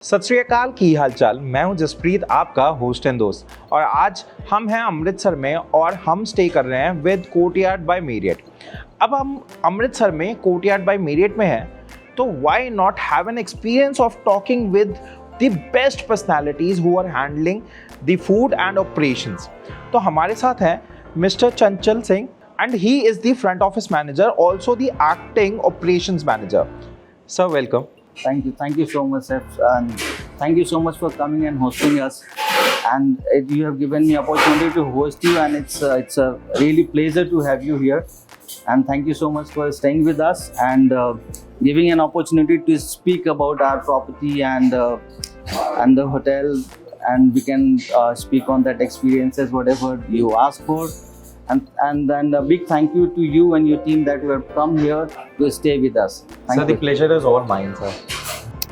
सत श्री अकाल, की हालचाल। मैं हूं जसप्रीत, आपका होस्ट एंड दोस्त, और आज हम हैं अमृतसर में और हम स्टे कर रहे हैं विद कोर्टयार्ड बाय मेरियट। अब हम अमृतसर में कोर्टयार्ड बाय मेरियट में हैं, तो why not have an experience of talking with the best personalities who are handling the food and operations. तो हमारे साथ हैं mister Chanchal Singh and he is the front office manager, also the acting operations manager. Sir, welcome. Thank you so much, Chef, and thank you so much for coming and hosting us. And you have given me opportunity to host you, and it's a really pleasure to have you here. And thank you so much for staying with us and giving an opportunity to speak about our property and the hotel, and we can speak on that experiences, whatever you ask for. And then a big thank you to you and your team that you have come here to stay with us. Sir, the pleasure is all mine, sir.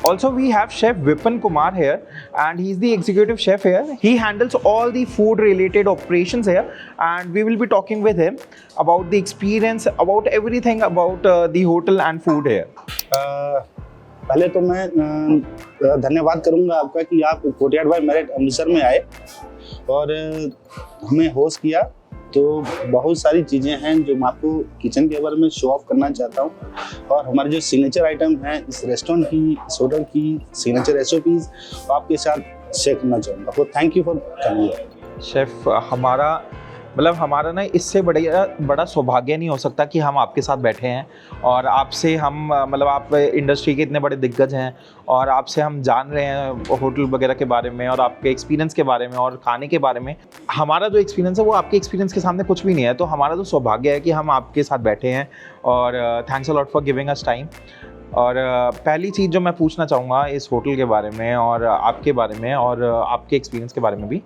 Also, we have Chef Vipin Kumar here, and he's the executive chef here. He handles all the food-related operations here, and we will be talking with him about the experience, about everything about the hotel and food here. पहले तो मैं धन्यवाद करूंगा आपका कि आप courtyard by Marriott Amritsar में आए और हमें होस्ट किया। तो बहुत सारी चीज़ें हैं जो मैं आपको किचन के बारे में शो ऑफ करना चाहता हूँ, और हमारे जो सिग्नेचर आइटम हैं इस रेस्टोरेंट की, इस होटल की सिग्नेचर SOPs आपके साथ शेयर करना चाहूँगा। तो thank you for coming. Chef, हमारा ना इससे बड़ा सौभाग्य नहीं हो सकता कि हम आपके साथ बैठे हैं और आपसे हम आप इंडस्ट्री के इतने बड़े दिग्गज हैं और आपसे हम जान रहे हैं होटल वगैरह के बारे में और आपके एक्सपीरियंस के बारे में और खाने के बारे में। हमारा जो एक्सपीरियंस है वो आपके एक्सपीरियंस के सामने कुछ भी नहीं है। तो हमारा तो सौभाग्य है कि हम आपके साथ बैठे हैं, और thanks a lot for giving us time. और पहली चीज़ जो मैं पूछना चाहूँगा इस होटल के बारे में और आपके बारे में और आपके एक्सपीरियंस के बारे में भी,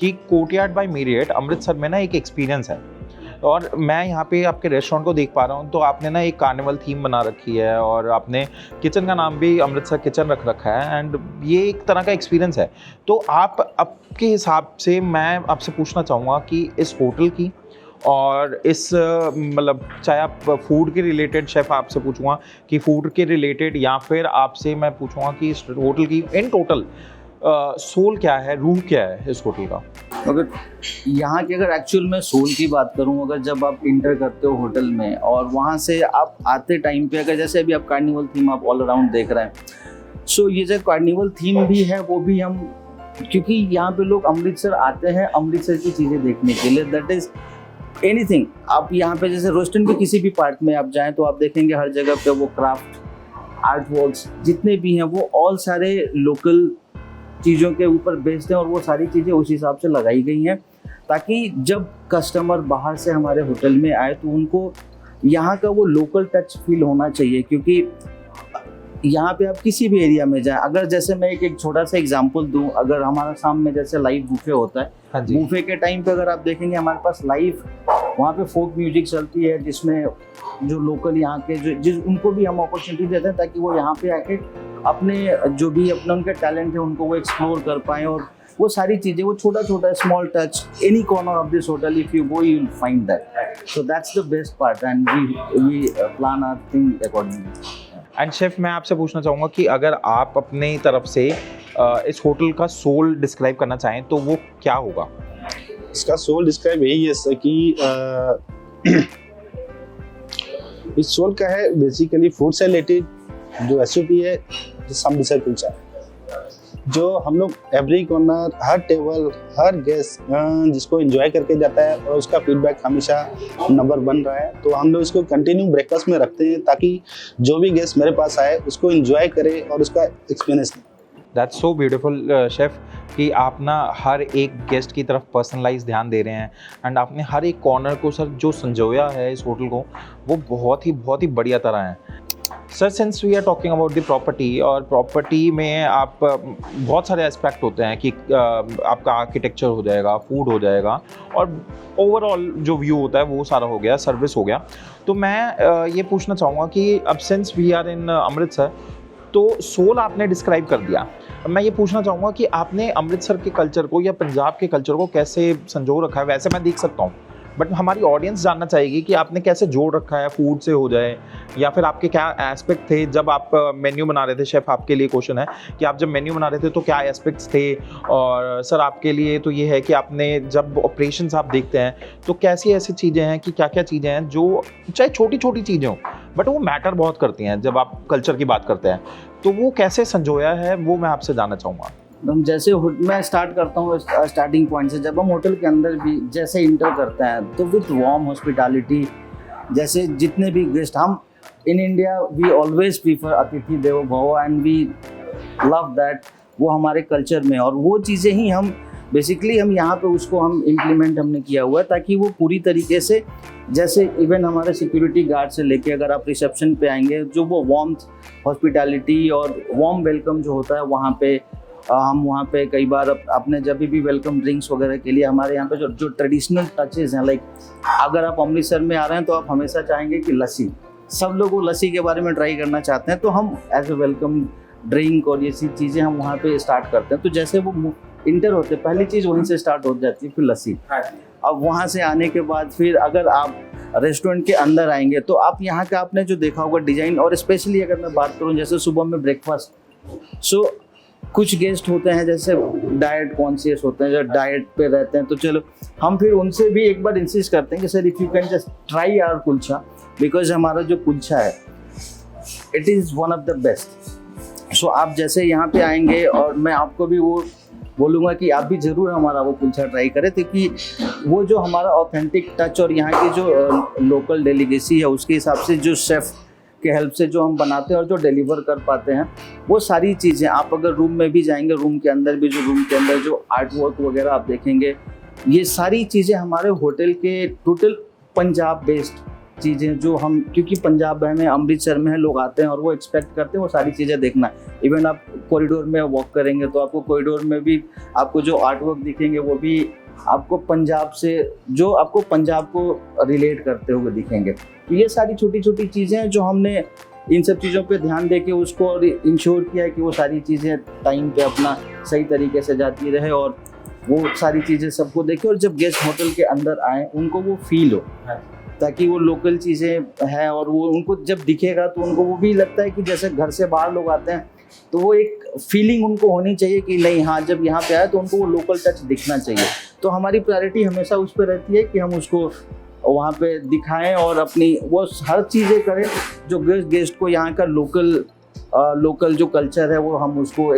कि कोर्टयार्ड बाय मेरियट अमृतसर में ना एक एक्सपीरियंस है, और मैं यहाँ पे आपके रेस्टोरेंट को देख पा रहा हूँ। तो आपने ना एक कार्निवल थीम बना रखी है और आपने किचन का नाम भी अमृतसर किचन रख रखा है, एंड ये एक तरह का एक्सपीरियंस है। तो आपके हिसाब से मैं आपसे पूछना चाहूँगा कि इस होटल की और इस चाहे आप फूड के रिलेटेड शेफ़ आपसे पूछूंगा कि फूड के रिलेटेड, या फिर आपसे मैं पूछूंगा कि इस होटल की इन टोटल सोल क्या है, रूह क्या है इस होटल का। अगर यहाँ की अगर एक्चुअल में सोल की बात करूँ, अगर जब आप इंटर करते हो होटल में और वहाँ से आप आते टाइम पे, अगर जैसे अभी आप कार्निवल थीम आप ऑल अराउंड देख रहे हैं, सो ये जो कार्निवल थीम भी है वो भी हम, क्योंकि यहाँ पे लोग अमृतसर आते हैं अमृतसर की चीज़ें देखने के लिए, दैट इज़ एनीथिंग। आप यहाँ पे जैसे रेस्टोरेंट के किसी भी पार्ट में आप जाएं तो आप देखेंगे हर जगह पे वो क्राफ्ट आर्ट वर्क्स जितने भी हैं वो ऑल सारे लोकल चीज़ों के ऊपर बेस्ड हैं, और वो सारी चीज़ें उस हिसाब से लगाई गई हैं ताकि जब कस्टमर बाहर से हमारे होटल में आए तो उनको यहाँ का वो लोकल टच फील होना चाहिए। क्योंकि यहाँ पे आप किसी भी एरिया में जाएं, अगर जैसे मैं एक छोटा सा एग्जांपल दूं, अगर हमारा सामने जैसे लाइव बुफे होता है, हाँ, बुफे के टाइम पे अगर आप देखेंगे हमारे पास लाइव वहाँ पे फोक म्यूजिक चलती है, जिसमें जो लोकल यहाँ के उनको भी हम अपॉर्चुनिटी देते हैं ताकि वो यहाँ पे आके अपने जो भी अपना उनके टैलेंट है उनको वो एक्सप्लोर कर पाएँ, और वो सारी चीज़ें, वो छोटा small touch, any corner of this hotel if you go you will find that. So that's the best part, and we plan our thing accordingly. And chef, मैं आपसे पूछना चाहूँगा कि अगर आप अपनी तरफ से इस होटल का सोल डिस्क्राइब करना चाहें तो वो क्या होगा? इसका सोल डिस्क्राइब यही है सर कि इस सोल का है बेसिकली फूड से रिलेटेड जो SOP है, समोसा कुलचा, जो हम लोग एवरी कॉर्नर, हर टेबल, हर गेस्ट जिसको एंजॉय करके जाता है और उसका फीडबैक हमेशा नंबर 1 रहा है। तो हम लोग इसको कंटिन्यू ब्रेकफास्ट में रखते हैं ताकि जो भी गेस्ट मेरे पास आए उसको एंजॉय करे और उसका एक्सपीरियंस लें। दैट्स सो ब्यूटीफुल शेफ कि आप ना हर एक गेस्ट की तरफ पर्सनलाइज ध्यान दे रहे हैं, एंड आपने हर एक कॉर्नर को सर जो संजोया है इस होटल को वो बहुत ही बढ़िया तरह है। Sir, since we are talking about the property, और प्रॉपर्टी में आप बहुत सारे एस्पेक्ट होते हैं कि आपका आर्किटेक्चर हो जाएगा, फूड हो जाएगा, और ओवरऑल जो व्यू होता है वो सारा हो गया, सर्विस हो गया। तो मैं ये पूछना चाहूँगा कि अब since we are in Amritsar, तो सोल आपने डिस्क्राइब कर दिया। मैं ये पूछना चाहूँगा कि आपने अमृतसर के कल्चर को या पंजाब के कल्चर को कैसे संजो रखा है? वैसे मैं देख सकता हूँ बट हमारी ऑडियंस जानना चाहेगी कि आपने कैसे जोड़ रखा है, फूड से हो जाए या फिर आपके क्या एस्पेक्ट थे जब आप मेन्यू बना रहे थे। शेफ़, आपके लिए क्वेश्चन है कि आप जब मेन्यू बना रहे थे तो क्या एस्पेक्ट्स थे, और सर आपके लिए तो ये है कि आपने जब ऑपरेशंस आप देखते हैं तो कैसी ऐसी चीज़ें हैं कि क्या क्या चीज़ें हैं जो चाहे छोटी छोटी चीज़ें हों बट वो मैटर बहुत करती हैं जब आप कल्चर की बात करते हैं, तो वो कैसे संजोया है वो मैं आपसे जानना चाहूँगा। हम जैसे मैं स्टार्ट करता हूँ स्टार्टिंग पॉइंट से। जब हम होटल के अंदर भी जैसे इंटर करते हैं तो विथ वार्म हॉस्पिटैलिटी, जैसे जितने भी गेस्ट, हम in India we always prefer अतिथि देवो भव एंड वी लव दैट, वो हमारे कल्चर में, और वो चीज़ें ही हम बेसिकली हम यहाँ पे उसको हम इम्प्लीमेंट हमने किया हुआ है ताकि वो पूरी तरीके से, जैसे इवन हमारे सिक्योरिटी गार्ड से लेके अगर आप रिसेप्शन पे आएंगे, जो वो वार्म हॉस्पिटैलिटी और वार्म वेलकम जो होता है वहाँ पे, हम वहाँ पे कई बार अपने जब भी वेलकम ड्रिंक्स वगैरह के लिए हमारे यहाँ पे जो ट्रेडिशनल टचेज़ हैं, लाइक अगर आप अमृतसर में आ रहे हैं तो आप हमेशा चाहेंगे कि लस्सी, सब लोग वो लस्सी के बारे में ट्राई करना चाहते हैं, तो हम एज ए वेलकम ड्रिंक और ये सी चीज़ें हम वहाँ पे स्टार्ट करते हैं। तो जैसे वो इंटर होते हैं पहली चीज़ वहीं से स्टार्ट हो जाती है, फिर लस्सी। अब वहाँ से आने के बाद फिर अगर आप रेस्टोरेंट के अंदर आएंगे तो आप यहाँ का आपने जो देखा होगा डिज़ाइन, और स्पेशली अगर मैं बात करूँ जैसे सुबह में ब्रेकफास्ट, सो कुछ गेस्ट होते हैं जैसे डाइट कॉन्शियस होते हैं, जो डाइट पे रहते हैं, तो चलो हम फिर उनसे भी एक बार इंसिस्ट करते हैं कि sir if you can just try our kulcha, because हमारा जो कुलचा है it is one of the best. So आप जैसे यहाँ पे आएंगे और मैं आपको भी वो बोलूँगा कि आप भी ज़रूर हमारा वो कुलचा ट्राई करें, क्योंकि वो जो हमारा ऑथेंटिक टच और यहाँ की जो लोकल डेलीगेसी है उसके हिसाब से जो शेफ़ के हेल्प से जो हम बनाते हैं और जो डिलीवर कर पाते हैं, वो सारी चीज़ें आप अगर रूम में भी जाएंगे, रूम के अंदर भी रूम के अंदर जो आर्ट वर्क वगैरह आप देखेंगे, ये सारी चीज़ें हमारे होटल के टोटल पंजाब बेस्ड चीज़ें जो हम, क्योंकि पंजाब में अमृतसर में है, लोग आते हैं और वो एक्सपेक्ट करते हैं वो सारी चीज़ें देखना। इवन आप कॉरिडोर में वॉक करेंगे तो आपको कॉरिडोर में भी आपको जो आर्ट वर्क दिखेंगे वो भी आपको पंजाब से, जो आपको पंजाब को रिलेट करते हुए दिखेंगे। तो ये सारी छोटी छोटी चीज़ें हैं जो हमने इन सब चीज़ों पे ध्यान दे के उसको और इंश्योर किया है कि वो सारी चीज़ें टाइम पे अपना सही तरीके से जाती रहे और वो सारी चीज़ें सबको देखें, और जब गेस्ट होटल के अंदर आए उनको वो फील हो, ताकि वो लोकल चीज़ें हैं और वो उनको जब दिखेगा तो उनको वो भी लगता है कि जैसे घर से बाहर लोग आते हैं तो वो एक फीलिंग उनको होनी चाहिए कि नहीं, हाँ जब यहाँ पे आए तो उनको वो लोकल टच दिखना चाहिए। तो हमारी प्रायोरिटी हमेशा उस पर रहती है कि हम उसको वहाँ पे दिखाएं और अपनी वो हर चीज़ें करें जो गेस्ट को यहाँ का लोकल जो कल्चर है वो हम उसको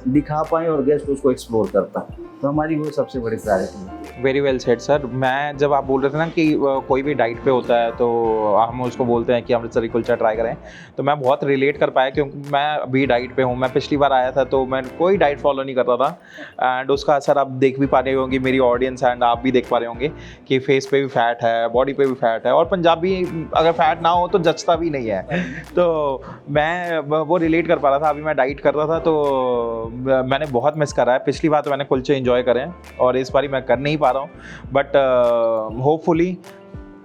दिखा पाएँ और गेस्ट उसको एक्सप्लोर कर पाएँ। तो हमारी वो सबसे बड़ी प्रायोरिटी है। Very well said sir. मैं जब आप बोल रहे थे ना कि कोई भी डाइट पे होता है तो हम उसको बोलते हैं कि अमृतसरी कुलचा ट्राई करें, तो मैं बहुत रिलेट कर पाया क्योंकि मैं अभी डाइट पे हूँ। मैं पिछली बार आया था तो मैं कोई डाइट फॉलो नहीं कर रहा था, एंड उसका असर आप देख भी पा रहे होंगे, मेरी ऑडियंस एंड आप भी देख पा रहे होंगे कि फेस पे भी फैट है, बॉडी पे भी फैट है, और पंजाबी अगर फैट ना हो तो जचता भी नहीं है। तो मैं वो रिलेट कर पा रहा था। अभी मैं डाइट कर रहा था तो मैंने बहुत मिस करा है। पिछली बार तो मैंने कुलचे एंजॉय करें और इस बारी मैं कर नहीं पा रहा हूँ, बट होपफुली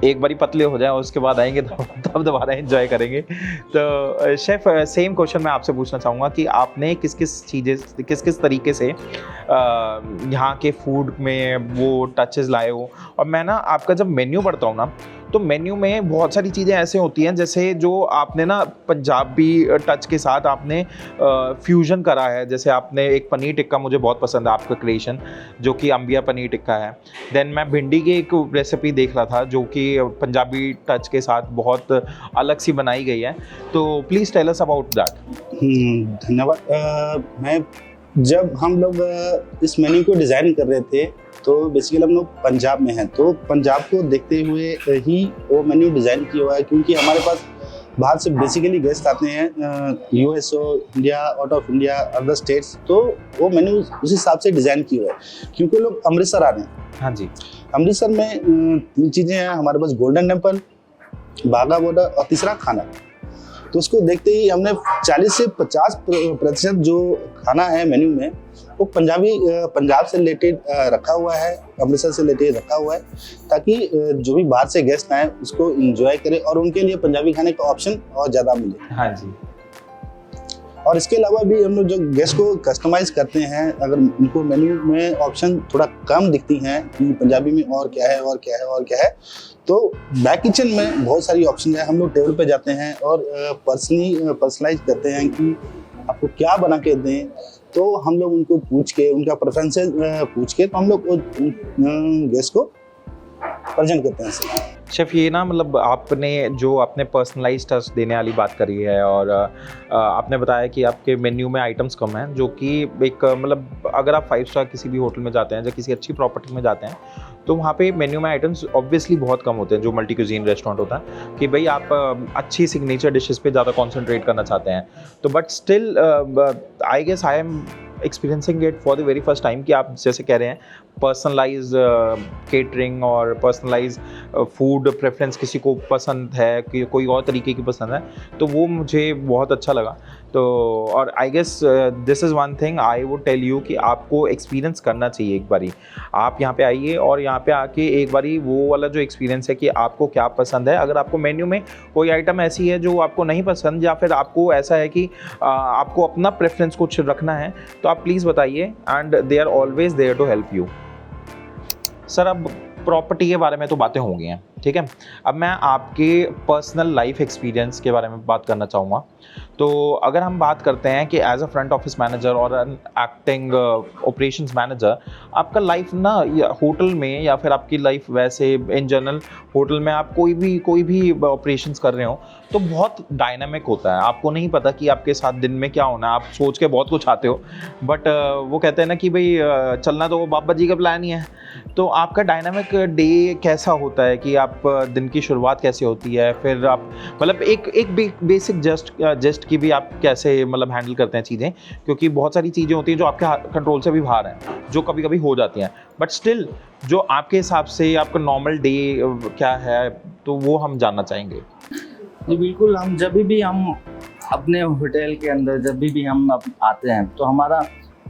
एक बारी पतले हो जाए उसके बाद आएंगे तब दोबारा एंजॉय करेंगे। तो शेफ़, सेम क्वेश्चन मैं आपसे पूछना चाहूँगा कि आपने किस किस तरीके से यहाँ के फूड में वो टचेस लाए हो। और मैं ना आपका जब मेन्यू पढ़ता हूँ ना तो मेन्यू में बहुत सारी चीज़ें ऐसे होती हैं जैसे जो आपने ना पंजाबी टच के साथ आपने फ्यूजन करा है। जैसे आपने एक पनीर टिक्का, मुझे बहुत पसंद है आपका क्रिएशन, जो कि अंबिया पनीर टिक्का है। देन मैं भिंडी की एक रेसिपी देख रहा था जो कि पंजाबी टच के साथ बहुत अलग सी बनाई गई है। तो please tell us about that. धन्यवाद। मैं जब हम लोग इस मेन्यू को डिज़ाइन कर रहे थे तो बेसिकली हम लोग पंजाब में हैं, तो पंजाब को देखते हुए ही वो मेन्यू डिज़ाइन किया हुआ है, क्योंकि हमारे पास बाहर से बेसिकली गेस्ट आते हैं, यूएस हो, India, out of India, other states, तो वो मेन्यू उस हिसाब से डिज़ाइन किया हुआ है क्योंकि लोग अमृतसर आ रहे हैं। हाँ जी। अमृतसर में 3 चीज़ें हैं हमारे पास, गोल्डन टेम्पल, बाघा बॉर्डर और तीसरा खाना। तो उसको देखते ही हमने 40 से 50% जो खाना है मेन्यू में वो पंजाब से रिलेटेड रखा हुआ है, अमृतसर से रिलेटेड रखा हुआ है, ताकि जो भी बाहर से गेस्ट आए उसको एंजॉय करें और उनके लिए पंजाबी खाने का ऑप्शन और ज़्यादा मिले। हाँ जी। और इसके अलावा भी हम लोग जो गेस्ट को कस्टमाइज करते हैं, अगर उनको मेन्यू में ऑप्शन थोड़ा कम दिखती हैं कि पंजाबी में और क्या है और क्या है और क्या है, तो बैक किचन में बहुत सारी ऑप्शन है। हम लोग टेबल पे जाते हैं और पर्सनलाइज करते हैं कि आपको क्या बना के दें, तो हम लोग उनको पूछ के, उनका प्रेफरेंसेस पूछ के, तो हम लोग गेस्ट को प्रेजेंट करते हैं। शेफ, ये ना मतलब आपने पर्सनलाइज टच देने वाली बात करी है, और आपने बताया कि आपके मेन्यू में आइटम्स कम हैं, जो कि एक मतलब अगर आप 5 स्टार किसी भी होटल में जाते हैं या किसी अच्छी प्रॉपर्टी में जाते हैं, तो वहाँ पे मेन्यू में आइटम्स ऑब्वियसली बहुत कम होते हैं, जो मल्टी क्यूजीन रेस्टोरेंट होता है, कि भाई आप अच्छी सिग्नेचर डिशेस पे ज़्यादा कॉन्सेंट्रेट करना चाहते हैं। तो but still I guess I am experiencing it for the very first time कि आप जैसे कह रहे हैं पर्सनलाइज केटरिंग और पर्सनलाइज फूड प्रेफरेंस किसी को पसंद है कि कोई और तरीके की पसंद है, तो वो मुझे बहुत अच्छा लगा। तो और I guess this is one thing I would tell you कि आपको एक्सपीरियंस करना चाहिए। एक बारी आप यहाँ पे आइए और यहाँ पे आके एक बारी वो वाला जो एक्सपीरियंस है कि आपको क्या पसंद है। अगर आपको मेन्यू में कोई आइटम ऐसी है जो आपको नहीं पसंद, या फिर आपको ऐसा है कि आपको अपना प्रेफरेंस कुछ रखना है, तो आप प्लीज़ बताइए, and they are always there to help you. Sir, अब प्रॉपर्टी के बारे में तो बातें हो गई हैं, ठीक है। अब मैं आपके पर्सनल लाइफ एक्सपीरियंस के बारे में बात करना चाहूँगा। तो अगर हम बात करते हैं कि as a front office manager और एन एक्टिंग ऑपरेशंस मैनेजर, आपका लाइफ ना होटल में, या फिर आपकी लाइफ वैसे इन जनरल होटल में आप कोई भी ऑपरेशंस कर रहे हो, तो बहुत डायनामिक होता है। आपको नहीं पता कि आपके साथ दिन में क्या होना है। आप सोच के बहुत कुछ आते हो, बट वो कहते हैं ना कि भाई चलना तो वो बाबा जी का प्लान ही है। तो आपका डायनामिक डे कैसा होता है कि आप दिन की शुरुआत कैसे होती है, फिर आप मतलब एक बेसिक जस्ट की भी आप कैसे मतलब हैंडल करते हैं चीज़ें, क्योंकि बहुत सारी चीज़ें होती हैं जो आपके कंट्रोल से भी बाहर हैं, जो कभी कभी हो जाती हैं, बट स्टिल जो आपके हिसाब से आपका नॉर्मल डे क्या है, तो वो हम जानना चाहेंगे। जी बिल्कुल, हम अपने होटल के अंदर जब भी हम आते हैं, तो हमारा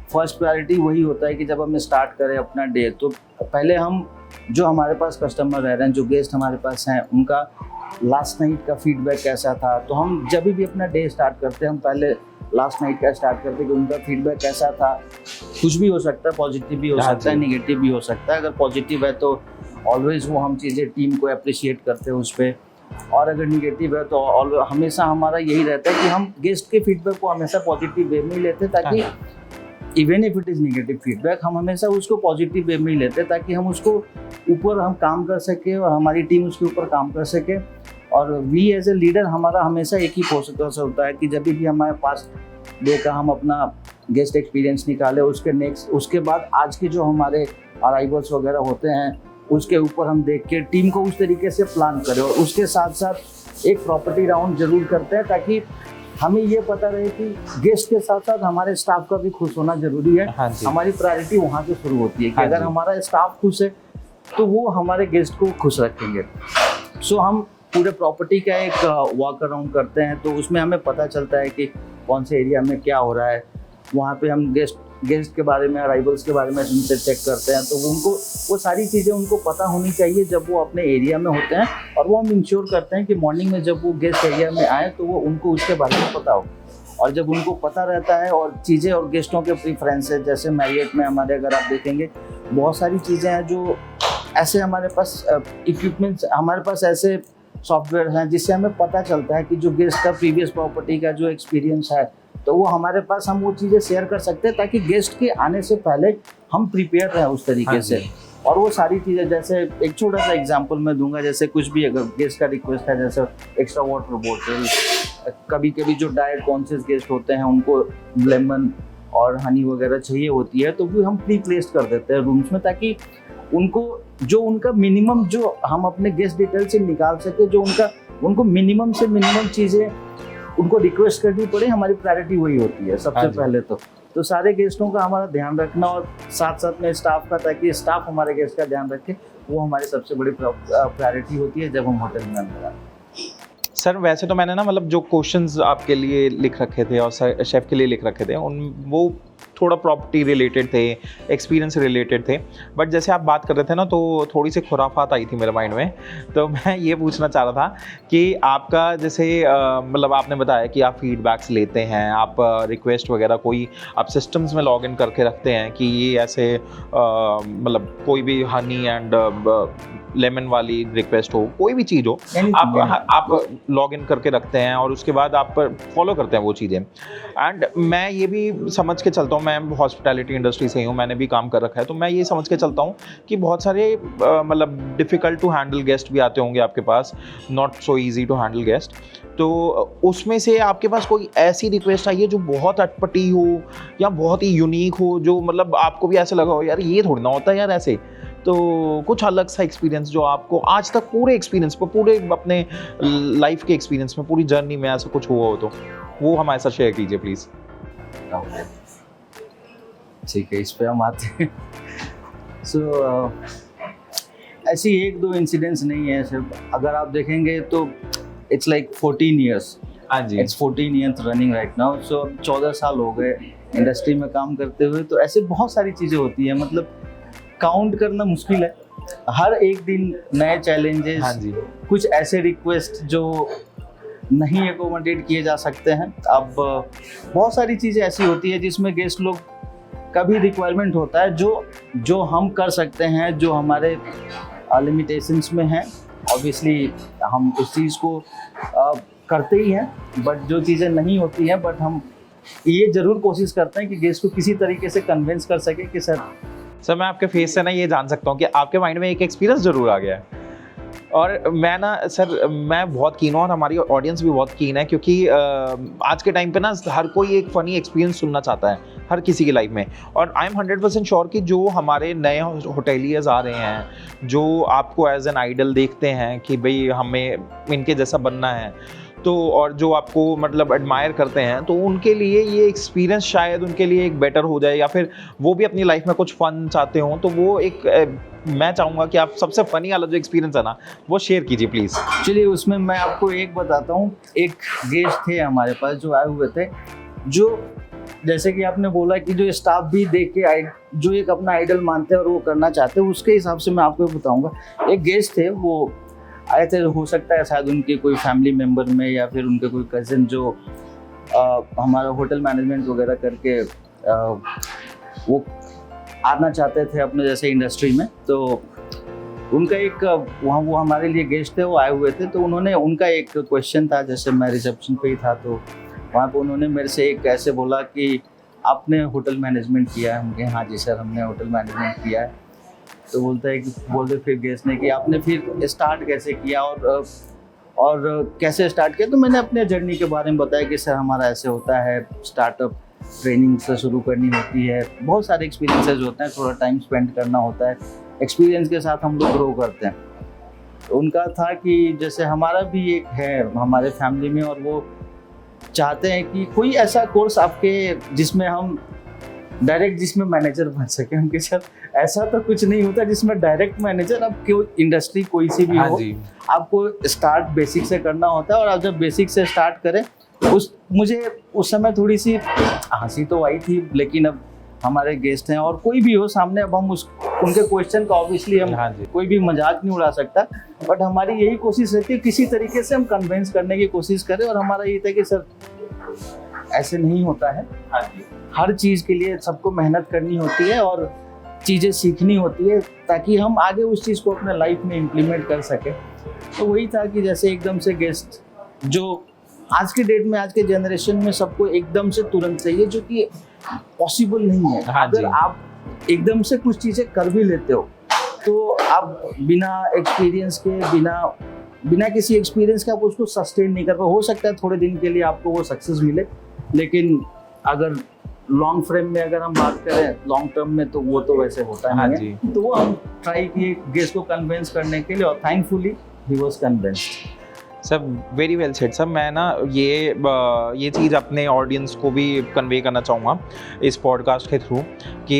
फर्स्ट प्रायोरिटी वही होता है कि जब हम स्टार्ट करें अपना डे, तो पहले हम जो हमारे पास कस्टमर रह रहे हैं, जो गेस्ट हमारे पास हैं, उनका लास्ट नाइट का फीडबैक कैसा था। तो हम जब भी अपना डे स्टार्ट करते हैं, हम पहले लास्ट नाइट का स्टार्ट करते हैं कि उनका फीडबैक कैसा था। कुछ भी हो सकता है, पॉजिटिव भी हो सकता है, निगेटिव भी हो सकता है। अगर पॉजिटिव है तो ऑलवेज वो हम चीज़ें टीम को अप्रिशिएट करते हैं उस पर, और अगर निगेटिव है तो हमेशा हमारा यही रहता है कि हम गेस्ट के फीडबैक को हमेशा पॉजिटिव वे में ही लेते हैं, ताकि even if it is negative feedback, हम हमेशा उसको पॉजिटिव वे में ही लेते हैं, ताकि हम उसको ऊपर हम काम कर सके और हमारी टीम उसके ऊपर काम कर सके। और वी एज ए लीडर, हमारा हमेशा एक ही फोकस होता है कि जब भी हमारे पास डे का हम अपना गेस्ट एक्सपीरियंस निकाले, उसके बाद आज के जो हमारे अराइवल्स वगैरह होते हैं, उसके ऊपर हम देख के टीम को उस तरीके से प्लान करें। और उसके साथ साथ एक प्रॉपर्टी राउंड जरूर करते हैं, ताकि हमें ये पता रहे कि गेस्ट के साथ साथ हमारे स्टाफ का भी खुश होना जरूरी है। हमारी प्रायोरिटी वहाँ से शुरू होती है कि अगर हमारा स्टाफ खुश है तो वो हमारे गेस्ट को खुश रखेंगे। सो हम पूरे प्रॉपर्टी का एक वॉक अराउंड करते हैं, तो उसमें हमें पता चलता है कि कौन से एरिया में क्या हो रहा है। वहाँ पे हम गेस्ट के बारे में, अराइवल्स के बारे में उनसे चेक करते हैं, तो उनको वो सारी चीज़ें उनको पता होनी चाहिए जब वो अपने एरिया में होते हैं। और वो हम इंश्योर करते हैं कि मॉर्निंग में जब वो गेस्ट एरिया में आए तो वो उनको उसके बारे में पता हो। और जब उनको पता रहता है और चीज़ें और गेस्टों के प्रीफरेंसेस, जैसे मैरियट में हमारे अगर आप देखेंगे बहुत सारी चीज़ें हैं जो ऐसे हमारे पास इक्विपमेंट्स, हमारे पास ऐसे सॉफ्टवेयर हैं जिससे हमें पता चलता है कि जो गेस्ट का प्रीवियस प्रॉपर्टी का जो एक्सपीरियंस है, तो वो हमारे पास हम वो चीज़ें शेयर कर सकते हैं, ताकि गेस्ट के आने से पहले हम प्रिपेयर रहें उस तरीके से। और वो सारी चीज़ें, जैसे एक छोटा सा एग्जांपल मैं दूंगा, जैसे कुछ भी अगर गेस्ट का रिक्वेस्ट है, जैसे एक्स्ट्रा वाटर बोतल, कभी कभी जो डाइट कॉन्शियस गेस्ट होते हैं उनको लेमन और हनी वगैरह चाहिए होती है, तो भी हम प्री प्लेस कर देते हैं रूम्स में, ताकि उनका मिनिमम जो हम अपने गेस्ट डिटेल से निकाल सके, जो उनको मिनिमम से मिनिमम चीज़ें उनको रिक्वेस्ट करनी पड़े, हमारी प्रायोरिटी वही होती है सबसे पहले। तो सारे गेस्टों का हमारा ध्यान रखना, और साथ साथ में स्टाफ का, ताकि स्टाफ हमारे गेस्ट का ध्यान रखे, वो हमारी सबसे बड़ी प्रायोरिटी होती है जब हम होटल में अंदर आते हैं। सर, वैसे तो मैंने ना मतलब जो क्वेश्चंस आपके लिए लिख रखे थे और शेफ़ के लिए लिख रखे थे, वो थोड़ा प्रॉपर्टी रिलेटेड थे, एक्सपीरियंस रिलेटेड थे। बट जैसे आप बात कर रहे थे ना, तो थोड़ी सी खुराफात आई थी मेरे माइंड में। तो मैं ये पूछना चाह रहा था कि आपका जैसे मतलब आपने बताया कि आप फीडबैक्स लेते हैं, आप रिक्वेस्ट वगैरह कोई आप सिस्टम्स में लॉग इन करके रखते हैं कि ये ऐसे मतलब कोई भी हनी एंड लेमन वाली रिक्वेस्ट हो, कोई भी चीज़ हो, आप लॉग इन करके रखते हैं और उसके बाद आप फॉलो करते हैं वो चीज़ें। एंड मैं ये भी समझ के चलता हूँ, मैं हॉस्पिटैलिटी इंडस्ट्री से ही हूँ, मैंने भी काम कर रखा है, तो मैं ये समझ के चलता हूँ कि बहुत सारे मतलब डिफ़िकल्ट टू हैंडल गेस्ट भी आते होंगे आपके पास, not so easy to handle guest. तो उसमें से आपके पास कोई ऐसी रिक्वेस्ट आई है जो बहुत अटपटी हो या बहुत ही यूनिक हो, जो मतलब आपको भी ऐसा लगा हो यार ये थोड़ी ना होता है यार ऐसे, तो कुछ अलग सा एक्सपीरियंस जो आपको आज तक पूरे एक्सपीरियंस पर, पूरे अपने लाइफ के एक्सपीरियंस में, पूरी जर्नी में ऐसा कुछ हुआ हो तो वो हमारे साथ शेयर कीजिए प्लीज़। ठीक है, इस पे हम आते हैं। सो ऐसी एक दो इंसिडेंट्स नहीं है सिर्फ, अगर आप देखेंगे तो इट्स लाइक 14 ईयर्स, हाँ जी, it's 14 years running right now. So 14 साल हो गए इंडस्ट्री में काम करते हुए, तो ऐसे बहुत सारी चीज़ें होती हैं, मतलब काउंट करना मुश्किल है। हर एक दिन नए चैलेंजेस, हाँ जी, कुछ ऐसे रिक्वेस्ट जो नहीं एकोमोडेट किए जा सकते हैं। अब बहुत सारी चीज़ें ऐसी होती है जिसमें गेस्ट लोग का भी रिक्वायरमेंट होता है, जो हम कर सकते हैं, जो हमारे लिमिटेशंस में हैं। ऑब्वियसली हम उस चीज़ को करते ही हैं, बट जो चीज़ें नहीं होती हैं, बट हम ये ज़रूर कोशिश करते हैं कि गेस्ट को किसी तरीके से कन्विंस कर सके कि सर मैं आपके फेस से ना ये जान सकता हूँ कि आपके माइंड में एक एक्सपीरियंस जरूर आ गया है। और मैं ना सर, मैं बहुत कीन हूँ और हमारी ऑडियंस भी बहुत कीन है, क्योंकि आज के टाइम पे ना हर कोई एक फ़नी एक्सपीरियंस सुनना चाहता है हर किसी की लाइफ में। और आई एम 100% श्योर कि जो हमारे नए होटेलियर्स आ रहे हैं, जो आपको एज एन आइडल देखते हैं कि भाई हमें इनके जैसा बनना है, तो और जो आपको मतलब एडमायर करते हैं, तो उनके लिए ये एक्सपीरियंस शायद उनके लिए एक बेटर हो जाए, या फिर वो भी अपनी लाइफ में कुछ फ़न चाहते हों, तो वो एक मैं चाहूँगा कि आप सबसे फ़नी वाला जो एक्सपीरियंस है ना वो शेयर कीजिए प्लीज़। चलिए, उसमें मैं आपको एक बताता हूँ। एक गेस्ट थे हमारे पास जो आए हुए थे, जो जैसे कि आपने बोला कि जो स्टाफ भी देख के जो एक अपना आइडल मानते हैं और वो करना चाहते हैं, उसके हिसाब से मैं आपको बताऊँगा। एक गेस्ट थे, वो आए थे, हो सकता है शायद उनके कोई फैमिली मेम्बर में या फिर उनके कोई कज़न जो हमारा होटल मैनेजमेंट वगैरह करके वो आना चाहते थे अपने जैसे इंडस्ट्री में। तो उनका एक वहाँ वो हमारे लिए गेस्ट थे, वो आए हुए थे, तो उनका एक क्वेश्चन था। जैसे मैं रिसेप्शन पे ही था, तो वहाँ पे उन्होंने मेरे से एक ऐसे बोला कि आपने होटल मैनेजमेंट किया है? हम कहे हाँ जी सर, हमने होटल मैनेजमेंट किया है। तो बोलते फिर गेस्ट ने कि आपने फिर स्टार्ट कैसे किया और कैसे स्टार्ट किया? तो मैंने अपने जर्नी के बारे में बताया कि सर हमारा ऐसे होता है, स्टार्टअप ट्रेनिंग से शुरू करनी होती है, बहुत सारे एक्सपीरियंसेस होते हैं, थोड़ा टाइम स्पेंड करना होता है, एक्सपीरियंस के साथ हम लोग ग्रो करते हैं। तो उनका था कि जैसे हमारा भी एक है हमारे फैमिली में, और वो चाहते हैं कि कोई ऐसा कोर्स आपके जिसमें हम डायरेक्ट जिसमें मैनेजर बन सके। उनके साथ ऐसा तो कुछ नहीं होता जिसमें डायरेक्ट मैनेजर, अब क्यों इंडस्ट्री कोई सी भी हो, आपको स्टार्ट बेसिक से करना होता है। और आप जब बेसिक से स्टार्ट करें, मुझे उस समय थोड़ी सी हंसी तो आई थी, लेकिन अब हमारे गेस्ट हैं और कोई भी हो सामने, अब हम उनके क्वेश्चन का ऑब्वियसली हम कोई भी मजाक नहीं उड़ा सकता, बट हमारी यही कोशिश रहती है किसी तरीके से हम कन्विंस करने की कोशिश करें। और हमारा ये था कि सर ऐसे नहीं होता है, हर चीज़ के लिए सबको मेहनत करनी होती है और चीज़ें सीखनी होती है, ताकि हम आगे उस चीज़ को अपने लाइफ में इम्प्लीमेंट कर सकें। तो वही था कि जैसे एकदम से गेस्ट, जो आज के डेट में, आज के जनरेशन में सबको एकदम से तुरंत चाहिए, जो कि पॉसिबल नहीं है। अगर आप एकदम से कुछ चीज़ें कर भी लेते हो, तो आप बिना एक्सपीरियंस के, बिना किसी एक्सपीरियंस के आप उसको सस्टेन नहीं कर पाओ। हो सकता है थोड़े दिन के लिए आपको वो सक्सेस मिले, लेकिन अगर लॉन्ग फ्रेम में अगर हम बात करें, लॉन्ग टर्म में, तो वो तो वैसे होता नहीं है। तो वो हम ट्राई किए गेस्ट को कन्विंस करने के लिए, और thankfully he was convinced. Sir very well said sir. मैं ना ये चीज़ अपने ऑडियंस को भी कन्वे करना चाहूँगा इस पॉडकास्ट के थ्रू कि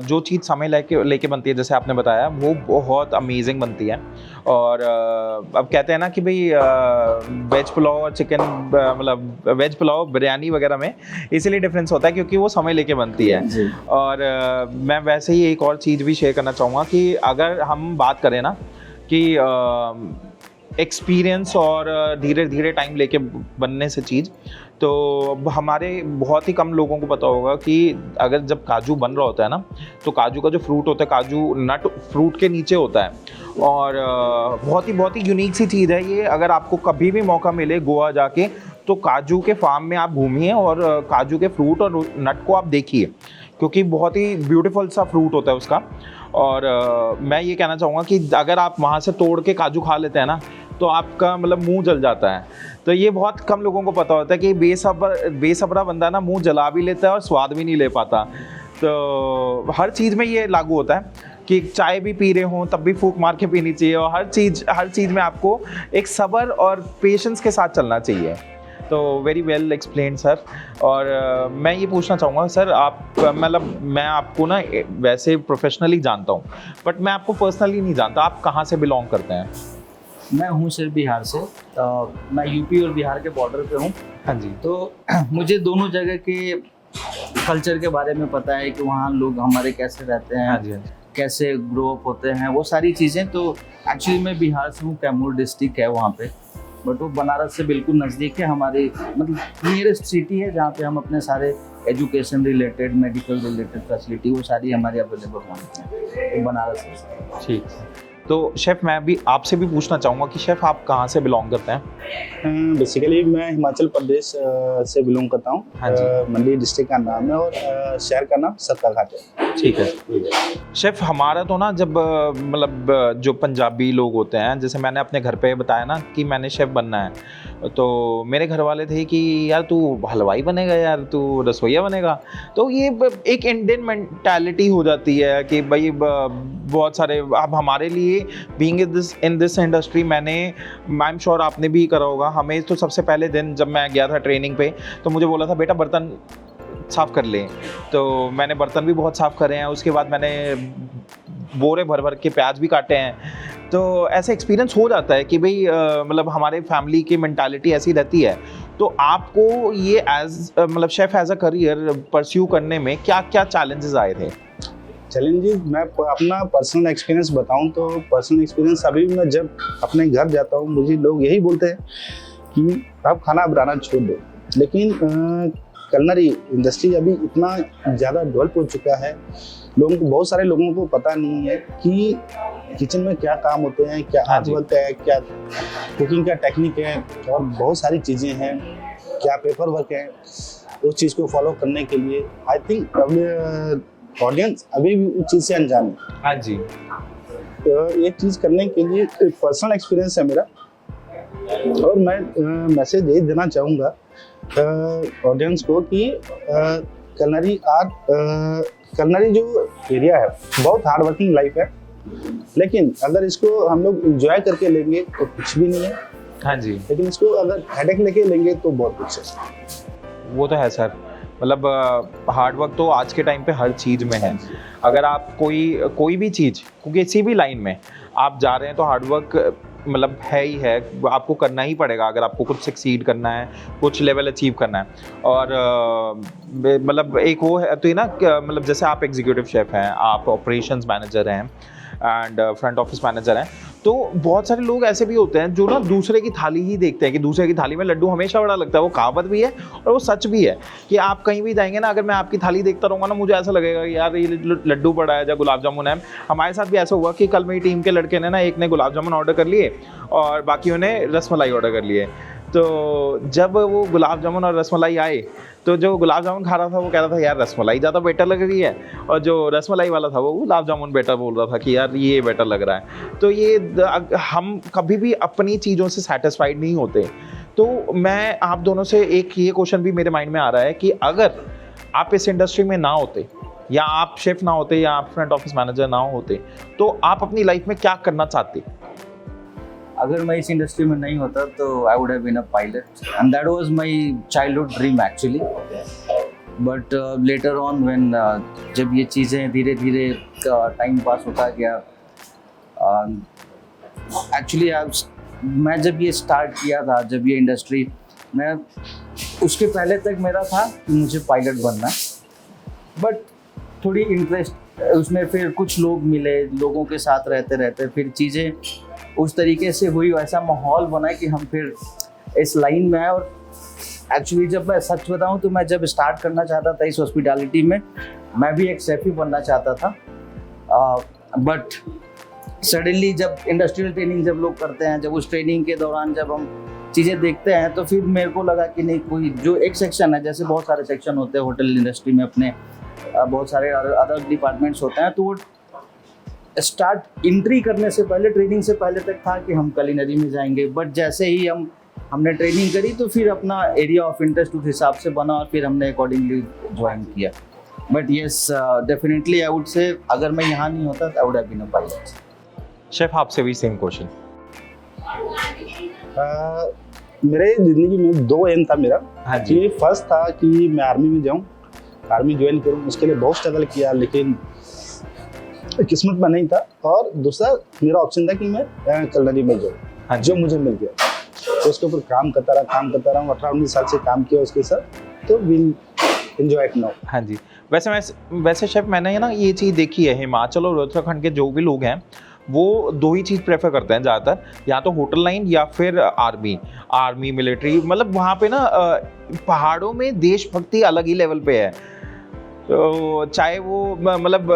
जो चीज़ समय लेके बनती है, जैसे आपने बताया, वो बहुत अमेजिंग बनती है। और अब कहते हैं ना कि भाई वेज पुलाव और चिकन, मतलब वेज पुलाव बिरयानी वगैरह में इसीलिए डिफरेंस होता है क्योंकि वो समय लेके बनती है। और मैं वैसे ही एक और चीज़ भी शेयर करना चाहूँगा कि अगर हम बात करें ना कि एक्सपीरियंस और धीरे धीरे टाइम लेके बनने से चीज़, तो हमारे बहुत ही कम लोगों को पता होगा कि अगर जब काजू बन रहा होता है ना, तो काजू का जो फ्रूट होता है, काजू नट फ्रूट के नीचे होता है। और बहुत ही यूनिक सी चीज़ है ये। अगर आपको कभी भी मौका मिले गोवा जाके, तो काजू के फार्म में आप घूमिए और काजू के फ्रूट और नट को आप देखिए, क्योंकि बहुत ही ब्यूटीफुल सा फ्रूट होता है उसका। और मैं ये कहना चाहूँगा कि अगर आप वहाँ से तोड़ के काजू खा लेते हैं ना, तो आपका मतलब मुंह जल जाता है। तो ये बहुत कम लोगों को पता होता है कि बेसब्रा बंदा ना मुंह जला भी लेता है और स्वाद भी नहीं ले पाता। तो हर चीज़ में ये लागू होता है कि चाय भी पी रहे हों तब भी फूंक मार के पीनी चाहिए, और हर चीज़ में आपको एक सब्र और पेशेंस के साथ चलना चाहिए। तो वेरी वेल एक्सप्लेन्ड सर। और मैं ये पूछना चाहूँगा सर, आप मतलब मैं आपको ना वैसे प्रोफेशनली जानता हूँ, बट मैं आपको पर्सनली नहीं जानता। आप कहाँ से बिलोंग करते हैं? मैं हूँ सर बिहार से। मैं यूपी और बिहार के बॉर्डर पे हूँ। हाँ जी। तो मुझे दोनों जगह के कल्चर के बारे में पता है कि वहाँ लोग हमारे कैसे रहते हैं। हाँ जी, हाँ जी। कैसे ग्रो अप होते हैं, वो सारी चीज़ें। तो एक्चुअली मैं बिहार से हूँ, कैमूर डिस्ट्रिक्ट है वहाँ पे, बट वो बनारस से बिल्कुल नज़दीक है। हमारी मतलब नियरेस्ट सिटी है जहाँ पे हम अपने सारे education related, medical related facility वो सारी हमारी अवेलेबल होती हैं। तो बनारस है। ठीक है। तो शेफ़ मैं भी आपसे भी पूछना चाहूँगा कि शेफ़ आप कहाँ से बिलोंग करते हैं? बेसिकली मैं हिमाचल प्रदेश से बिलोंग करता हूँ। हाँ जी। मंडी डिस्ट्रिक्ट का नाम है और शहर का नाम सरकाघाट है। ठीक है। शेफ़ हमारा तो ना जब मतलब जो पंजाबी लोग होते हैं, जैसे मैंने अपने घर पे बताया ना कि मैंने शेफ़ बनना है, तो मेरे घर वाले थे कि यार तू हलवाई बनेगा, यार तू रसोइया बनेगा। तो ये एक इंडियन मेंटालिटी हो जाती है कि भाई बहुत सारे, अब हमारे लिए being in this industry, I am sure आपने भी करा होगा। हमें तो सबसे पहले दिन जब मैं गया था ट्रेनिंग पे, तो मुझे बोला था बेटा बर्तन साफ़ कर लें। तो मैंने बर्तन भी बहुत साफ़ करे हैं। उसके बाद मैंने बोरे भर भर के प्याज भी काटे हैं। तो ऐसा एक्सपीरियंस हो जाता है कि भाई मतलब हमारे फैमिली की मेंटालिटी ऐसी रहती है। तो आपको ये मतलब chef as a career pursue करने में क्या क्या चैलेंजेस आए थे? चैलेंजेस, मैं अपना पर्सनल एक्सपीरियंस बताऊं तो पर्सनल एक्सपीरियंस अभी भी मैं जब अपने घर जाता हूं, मुझे लोग यही बोलते हैं कि आप खाना बनाना छोड़ दो। लेकिन कलनरी इंडस्ट्री अभी इतना ज़्यादा डेवलप हो चुका है, बहुत सारे लोगों को पता नहीं है कि किचन में क्या काम होते हैं, क्या हाथ वर्क है, क्या कुकिंग का टेक्निक है, और बहुत सारी चीज़ें हैं, क्या पेपर वर्क है। उस चीज़ को फॉलो करने के लिए आई थिंक ऑडियंस अभी भी उस चीज़ से अनजान है। हाँ जी। तो ये चीज़ करने के लिए एक पर्सनल एक्सपीरियंस है मेरा, और मैं मैसेज यही देना चाहूँगा ऑडियंस को कि कलनरी जो एरिया है बहुत हार्ड वर्किंग लाइफ है, लेकिन अगर इसको हम लोग एंजॉय करके लेंगे तो कुछ भी नहीं है। हाँ जी। लेकिन इसको अगर हेडेक लेके लेंगे तो बहुत कुछ है। वो तो है सर। मतलब हार्ड वर्क तो आज के टाइम पे हर चीज़ में है। अगर आप कोई भी चीज़, किसी भी लाइन में आप जा रहे हैं, तो हार्ड वर्क मतलब है ही है, आपको करना ही पड़ेगा अगर आपको कुछ सक्सीड करना है, कुछ लेवल अचीव करना है। और मतलब एक वो है तो ये ना, मतलब जैसे आप एग्जीक्यूटिव शेफ़ हैं, आप ऑपरेशंस मैनेजर हैं एंड फ्रंट ऑफिस मैनेजर हैं, तो बहुत सारे लोग ऐसे भी होते हैं जो ना दूसरे की थाली ही देखते हैं कि दूसरे की थाली में लड्डू हमेशा बड़ा लगता है। वो कहावत भी है और वो सच भी है कि आप कहीं भी जाएंगे ना, अगर मैं आपकी थाली देखता रहूँगा ना, मुझे ऐसा लगेगा कि यार ये लड्डू पड़ा है या गुलाब जामुन है। हमारे साथ भी ऐसा हुआ कि कल मेरी टीम के लड़के ने ना, एक ने गुलाब जामुन ऑर्डर कर लिए और बाकियों ने रसमलाई ऑर्डर कर लिए। तो जब वो गुलाब जामुन और रसमलाई आए, तो जो गुलाब जामुन खा रहा था वो कह रहा था यार रसमलाई ज़्यादा बेटर लग रही है, और जो रसमलाई वाला था वो गुलाब जामुन बेटर बोल रहा था कि यार ये बेटर लग रहा है। तो ये हम कभी भी अपनी चीज़ों से सेटिस्फाइड नहीं होते। तो मैं आप दोनों से एक ये क्वेश्चन भी मेरे माइंड में आ रहा है कि अगर आप इस इंडस्ट्री में ना होते, या आप शेफ़ ना होते, या आप फ्रंट ऑफिस मैनेजर ना होते, तो आप अपनी लाइफ में क्या करना चाहते? अगर मैं इस इंडस्ट्री में नहीं होता तो I would have been a pilot and that was my childhood dream actually. But later on when जब ये चीज़ें धीरे धीरे टाइम पास होता गया, एक्चुअली मैं जब ये स्टार्ट किया था, जब ये इंडस्ट्री, मैं उसके पहले तक मेरा था कि मुझे पायलट बनना, बट थोड़ी इंटरेस्ट उसमें, फिर कुछ लोग मिले, लोगों के साथ रहते रहते फिर चीज़ें उस तरीके से हुई, वैसा माहौल बना कि हम फिर इस लाइन में आए। और एक्चुअली जब मैं सच बताऊं तो मैं जब स्टार्ट करना चाहता था इस हॉस्पिटैलिटी में, मैं भी एक शेफ ही बनना चाहता था, बट सडनली जब इंडस्ट्रियल ट्रेनिंग जब लोग करते हैं, जब उस ट्रेनिंग के दौरान जब हम चीज़ें देखते हैं तो फिर मेरे को लगा कि नहीं, कोई जो एक सेक्शन है, जैसे बहुत सारे सेक्शन होते हैं होटल इंडस्ट्री में अपने, बहुत सारे अदर डिपार्टमेंट्स होते हैं, तो वो स्टार्ट एंट्री करने से पहले, ट्रेनिंग से पहले तक था कि हम कुलिनरी में जाएंगे, बट जैसे ही हमने ट्रेनिंग करी तो फिर अपना एरिया ऑफ इंटरेस्ट उस हिसाब से बना और फिर हमने अकॉर्डिंगली ज्वाइन किया। But yes, definitely I would say अगर मैं यहाँ नहीं होता I would have been a pilot. Chef आपसे भी सेम क्वेश्चन। मेरे ज़िंदगी में 2 एम था मेरा। हाँ जी। कि फर्स्ट था कि मैं आर्मी में जाऊँ, आर्मी ज्वाइन करूँ, उसके लिए बहुत स्ट्रगल किया लेकिन किस्मत में नहीं था। और दूसरा मेरा ऑप्शन था कि मैं कुलिनरी में जाऊँ, हाँ जी। जो मुझे मिल गया, तो उसके ऊपर काम करता रहा हूँ। 18-19 साल से काम किया उसके साथ, तो विल एंजॉय इट नाउ। हाँ जी। वैसे शेफ मैंने ना ये चीज़ देखी है, हिमाचल और उत्तराखंड के जो भी लोग हैं वो 2 ही चीज़ प्रेफर करते हैं ज़्यादातर, या तो होटल लाइन या फिर आर्मी मिलिट्री। मतलब वहाँ पे ना पहाड़ों में देशभक्ति अलग ही लेवल पे है। तो चाहे वो मतलब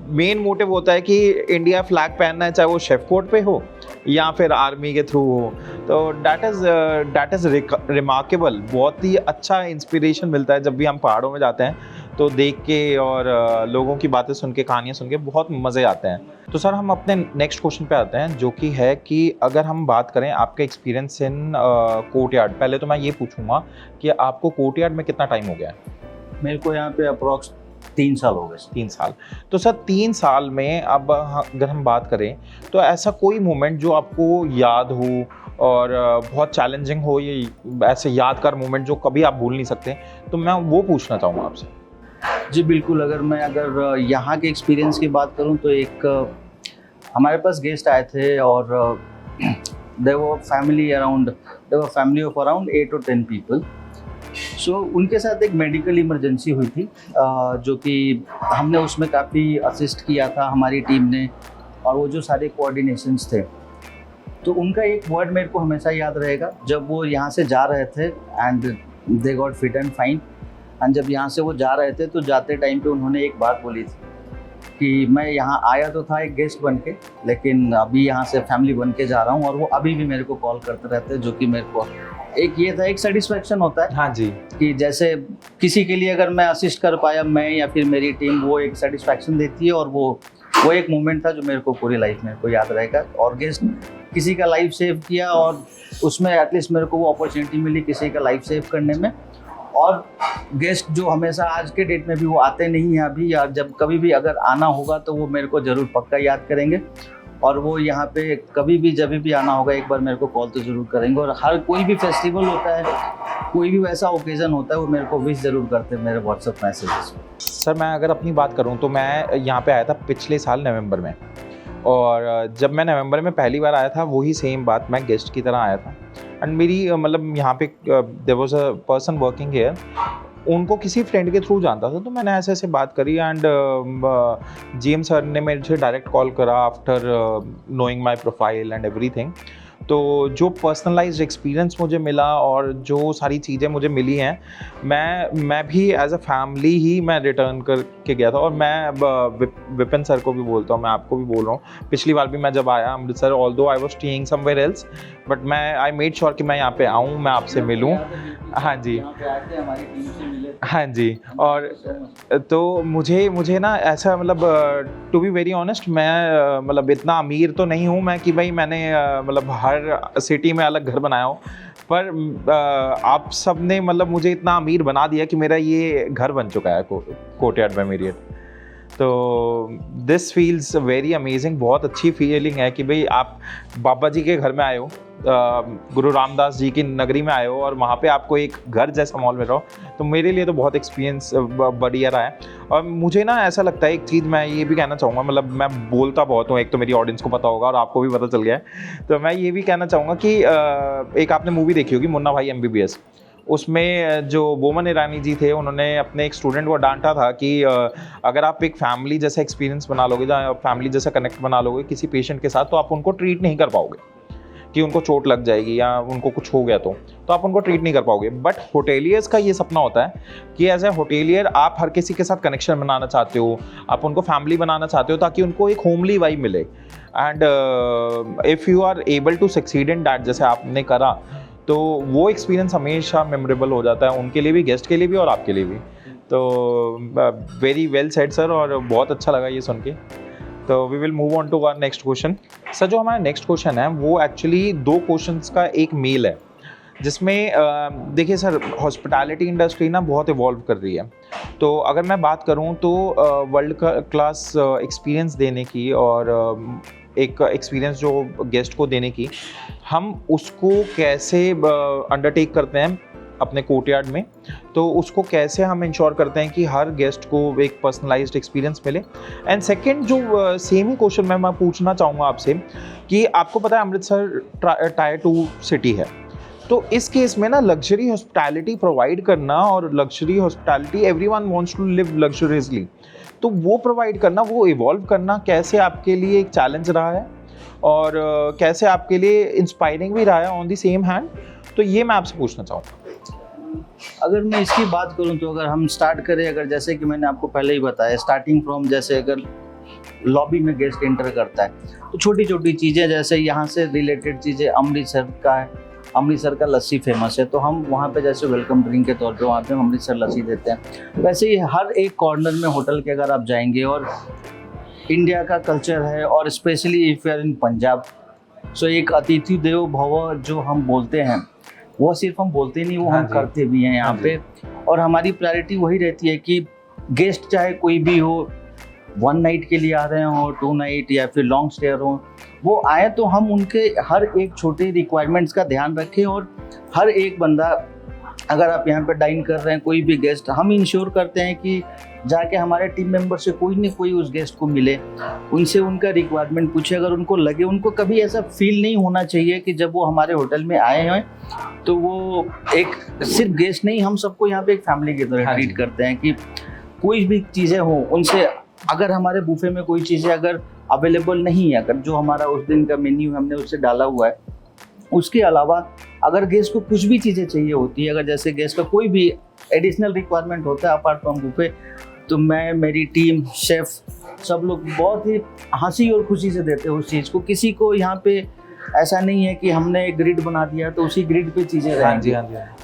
मेन मोटिव होता है कि इंडिया फ्लैग पहनना है, चाहे वो शेफ कोट पे हो या फिर आर्मी के थ्रू हो। तो डैट इज़ रिमार्केबल। बहुत ही अच्छा इंस्पिरेशन मिलता है जब भी हम पहाड़ों में जाते हैं, तो देख के और लोगों की बातें सुन के, कहानियाँ सुन के बहुत मज़े आते हैं। तो सर हम अपने नेक्स्ट क्वेश्चन पे आते हैं, जो कि है कि अगर हम बात करें आपका एक्सपीरियंस इन कोर्टयार्ड, पहले तो मैं ये पूछूंगा कि आपको कोर्टयार्ड में कितना टाइम हो गया है? मेरे को यहाँ पे अप्रॉक्स 3 साल हो गए। 3 साल। तो सर 3 साल में अब अगर हम बात करें तो ऐसा कोई मोमेंट जो आपको याद हो और बहुत चैलेंजिंग हो, ये ऐसे यादगार मोमेंट जो कभी आप भूल नहीं सकते, तो मैं वो पूछना चाहूँगा आपसे। जी बिल्कुल, अगर यहाँ के एक्सपीरियंस की बात करूँ तो एक हमारे पास गेस्ट आए थे और there were family of around 8 or 10 people. So उनके साथ एक मेडिकल इमरजेंसी हुई थी, जो कि हमने उसमें काफ़ी असिस्ट किया था हमारी टीम ने, और वो जो सारे कोऑर्डिनेशंस थे, तो उनका एक वर्ड मेरे को हमेशा याद रहेगा। जब वो यहाँ से जा रहे थे and they got fit and fine, and जब यहाँ से वो जा रहे थे तो जाते टाइम पे उन्होंने एक बात बोली थी कि मैं यहाँ आया तो था एक गेस्ट बन के, लेकिन अभी यहाँ से फैमिली बन के जा रहा हूँ। और वो अभी भी मेरे को कॉल करते रहते हैं, जो कि मेरे को एक ये था, एक सेटिस्फेक्शन होता है। हाँ जी। कि जैसे किसी के लिए अगर मैं असिस्ट कर पाया, मैं या फिर मेरी टीम, वो एक सेटिस्फेक्शन देती है। और वो एक मोमेंट था जो मेरे को पूरी लाइफ में को याद रहेगा। और गेस्ट किसी का लाइफ सेव किया और उसमें एटलीस्ट मेरे को वो अपॉर्चुनिटी मिली किसी का लाइफ सेव करने में। और गेस्ट जो हमेशा आज के डेट में भी वो आते नहीं हैं अभी, या जब कभी भी अगर आना होगा तो वो मेरे को ज़रूर पक्का याद करेंगे। और वो यहाँ पे कभी भी जब भी आना होगा एक बार मेरे को कॉल तो ज़रूर करेंगे। और हर कोई भी फेस्टिवल होता है, कोई भी वैसा ओकेज़न होता है, वो मेरे को विश ज़रूर करते हैं मेरे व्हाट्सएप मैसेजेस में। सर मैं अगर अपनी बात करूं तो मैं यहाँ पे आया था पिछले साल नवंबर में, और जब मैं नवंबर में पहली बार आया था वही सेम बात, मैं गेस्ट की तरह आया था। एंड मेरी मतलब यहाँ पे there was a person working here, उनको किसी फ्रेंड के थ्रू जानता था, तो मैंने ऐसे बात करी। एंड जीएम सर ने मेरे से डायरेक्ट कॉल करा after knowing my profile and everything. तो जो पर्सनलाइज्ड एक्सपीरियंस मुझे मिला और जो सारी चीज़ें मुझे मिली हैं, मैं भी एज अ फैमिली ही मैं रिटर्न करके गया था। और मैं विपिन सर को भी बोलता हूँ, मैं आपको भी बोल रहा हूँ, पिछली बार भी मैं जब आया Amritsar, although I was staying somewhere else, but I made sure कि मैं यहाँ पे आऊँ, मैं आपसे मिलूँ। हाँ जी, हाँ जी। और तो मुझे ना ऐसा मतलब टू बी वेरी ऑनेस्ट, मैं मतलब इतना अमीर तो नहीं हूँ मैं कि भाई मैंने मतलब हर सिटी में अलग घर बनाया हो, पर आप सब ने मतलब मुझे इतना अमीर बना दिया कि मेरा ये घर बन चुका है कोर्टयार्ड बाय मैरियट। तो दिस फील्स वेरी अमेजिंग। बहुत अच्छी फीलिंग है कि भाई आप बाबा जी के घर में आए हो, गुरु रामदास जी की नगरी में आए हो और वहाँ पे आपको एक घर जैसा माहौल मिल रहा हो। तो मेरे लिए तो बहुत एक्सपीरियंस बढ़िया रहा है। और मुझे ना ऐसा लगता है, एक चीज़ मैं ये भी कहना चाहूँगा, मतलब मैं बोलता बहुत हूँ, एक तो मेरी ऑडियंस को पता होगा और आपको भी पता चल गया है, तो मैं ये भी कहना चाहूँगा कि एक आपने मूवी देखी होगी मुन्ना भाई MBBS, उसमें जो बोमन ईरानी जी थे उन्होंने अपने एक स्टूडेंट को डांटा था कि अगर आप एक फैमिली जैसा एक्सपीरियंस बना लोगे या फैमिली जैसा कनेक्ट बना लोगे किसी पेशेंट के साथ, तो आप उनको ट्रीट नहीं कर पाओगे, कि उनको चोट लग जाएगी या उनको कुछ हो गया तो आप उनको ट्रीट नहीं कर पाओगे। बट होटेलियर्स का ये सपना होता है कि एज ए होटेलियर आप हर किसी के साथ कनेक्शन बनाना चाहते हो, आप उनको फैमिली बनाना चाहते हो ताकि उनको एक होमली वाइब मिले। And if you are able to succeed in that, जैसे आपने करा, तो वो एक्सपीरियंस हमेशा मेमोरेबल हो जाता है, उनके लिए भी, गेस्ट के लिए भी और आपके लिए भी। तो वेरी वेल सेड सर, और बहुत अच्छा लगा ये सुन के। तो we will move on to our next question. Sir जो हमारा नेक्स्ट क्वेश्चन है वो एक्चुअली 2 क्वेश्चंस का एक मेल है, जिसमें देखिए सर, हॉस्पिटैलिटी इंडस्ट्री ना बहुत इवॉल्व कर रही है। तो अगर मैं बात करूं तो वर्ल्ड क्लास एक्सपीरियंस देने की और एक एक्सपीरियंस जो गेस्ट को देने की, हम उसको कैसे अंडरटेक करते हैं अपने कोर्टयार्ड में, तो उसको कैसे हम इंश्योर करते हैं कि हर गेस्ट को एक पर्सनलाइज्ड एक्सपीरियंस मिले। एंड सेकंड जो सेम ही क्वेश्चन मैं पूछना चाहूँगा आपसे कि आपको पता है अमृतसर टायर 2 सिटी है, तो इस केस में ना लग्जरी हॉस्पिटैलिटी प्रोवाइड करना, और luxury hospitality everyone wants to live luxuriously, तो वो प्रोवाइड करना, वो इवॉल्व करना कैसे आपके लिए एक चैलेंज रहा है और कैसे आपके लिए इंस्पायरिंग भी रहा है ऑन द सेम हैंड, तो ये मैं आपसे पूछना चाहूँगा। अगर मैं इसकी बात करूं तो अगर हम स्टार्ट करें, अगर जैसे कि मैंने आपको पहले ही बताया, स्टार्टिंग फ्रॉम, जैसे अगर लॉबी में गेस्ट एंटर करता है तो छोटी छोटी चीज़ें, जैसे यहाँ से रिलेटेड चीज़ें, अमृतसर का लस्सी फेमस है, तो हम वहाँ पे जैसे वेलकम ड्रिंक के तौर पे वहाँ पे हम अमृतसर लस्सी देते हैं। वैसे ही हर एक कॉर्नर में होटल के अगर आप जाएंगे, और इंडिया का कल्चर है, और specially if you are in Punjab, so एक अतिथि देवो भव जो हम बोलते हैं, वो सिर्फ हम बोलते नहीं, वो हम करते भी हैं यहाँ पे। और हमारी प्रायोरिटी वही रहती है कि गेस्ट चाहे कोई भी हो, 1 नाइट के लिए आ रहे हो, 2 नाइट या फिर लॉन्ग स्टे हो, वो आए तो हम उनके हर एक छोटे रिक्वायरमेंट्स का ध्यान रखें। और हर एक बंदा, अगर आप यहाँ पे डाइन कर रहे हैं, कोई भी गेस्ट, हम इंश्योर करते हैं कि जाके हमारे टीम मेंबर से कोई न कोई उस गेस्ट को मिले, उनसे उनका रिक्वायरमेंट पूछे। अगर उनको लगे, उनको कभी ऐसा फील नहीं होना चाहिए कि जब वो हमारे होटल में आए हैं तो वो एक सिर्फ गेस्ट नहीं, हम सबको यहाँ पे एक फैमिली की तरह ट्रीट करते हैं कि कोई भी चीज़ें हो उनसे, अगर हमारे बुफे में कोई चीज़ें अगर अवेलेबल नहीं है, अगर जो हमारा उस दिन का मेन्यू हमने उससे डाला हुआ है, उसके अलावा अगर गेस्ट को कुछ भी चीज़ें चाहिए होती है, अगर जैसे गेस्ट का कोई भी एडिशनल रिक्वायरमेंट होता है अपार्ट फ्रॉम बुफे, तो मैं, मेरी टीम, शेफ, सब लोग बहुत ही हंसी और खुशी से देते हैं उस चीज़ को। किसी को यहाँ पे ऐसा नहीं है कि हमने एक ग्रिड बना दिया तो उसी ग्रिड पे चीज़ें रहेंगी।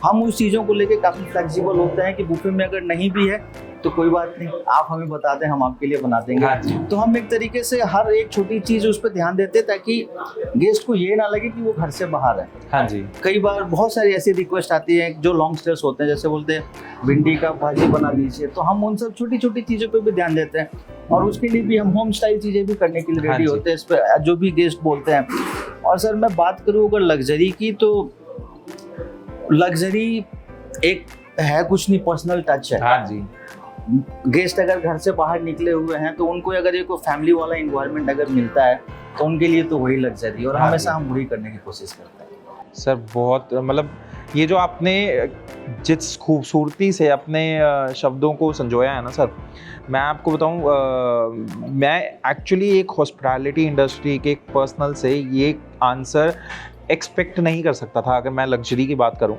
हम उस चीज़ों को लेके काफ़ी फ्लेक्सिबल होते हैं कि बुफे में अगर नहीं भी है तो कोई बात नहीं, आप हमें बता दें, हम आपके लिए बना देंगे। तो हम एक तरीके से हर एक छोटी चीज़ उस पर ध्यान देते हैं ताकि गेस्ट को ये ना लगे कि वो घर से बाहर है। हाँ जी। कई बार बहुत सारी ऐसी रिक्वेस्ट आती है जो लॉन्ग स्टेस होते हैं, जैसे बोलते हैं भिंडी का भाजी बना दीजिए, तो हम उन सब छोटी छोटी चीज़ों पे भी ध्यान देते हैं। और उसके लिए भी हम होम स्टाइल चीज़ें भी करने के लिए रेडी होते हैं, इस पर जो भी गेस्ट बोलते हैं। और सर मैं बात करूँ अगर लग्जरी की, तो लग्जरी एक है कुछ नहीं, पर्सनल टच है। हाँ जी। गेस्ट अगर घर से बाहर निकले हुए हैं तो उनको अगर एक फैमिली वाला एनवायरनमेंट अगर मिलता है तो उनके लिए तो वही लग्जरी, और हमेशा हम वही करने की कोशिश करते हैं। सर बहुत, मतलब ये जो आपने जिस खूबसूरती से अपने शब्दों को संजोया है ना सर, मैं आपको बताऊं, मैं एक्चुअली एक हॉस्पिटैलिटी इंडस्ट्री के एक पर्सनल से ये आंसर एक्सपेक्ट नहीं कर सकता था अगर मैं लग्जरी की बात करूं।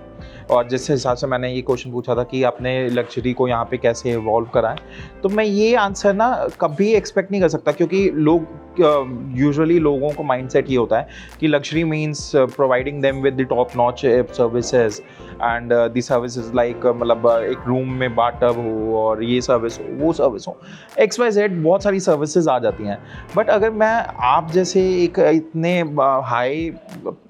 और जिस हिसाब से मैंने ये क्वेश्चन पूछा था कि आपने लग्जरी को यहाँ पे कैसे इवॉल्व करा है, तो मैं ये आंसर ना कभी एक्सपेक्ट नहीं कर सकता, क्योंकि लोग यूजुअली लोगों को माइंडसेट ये होता है कि luxury means providing them with the top notch services and the services like, मतलब एक रूम में बाथटब हो और ये सर्विस हो, वो सर्विस हो, XYZ बहुत सारी सर्विसेज आ जाती हैं। बट अगर मैं आप जैसे एक इतने हाई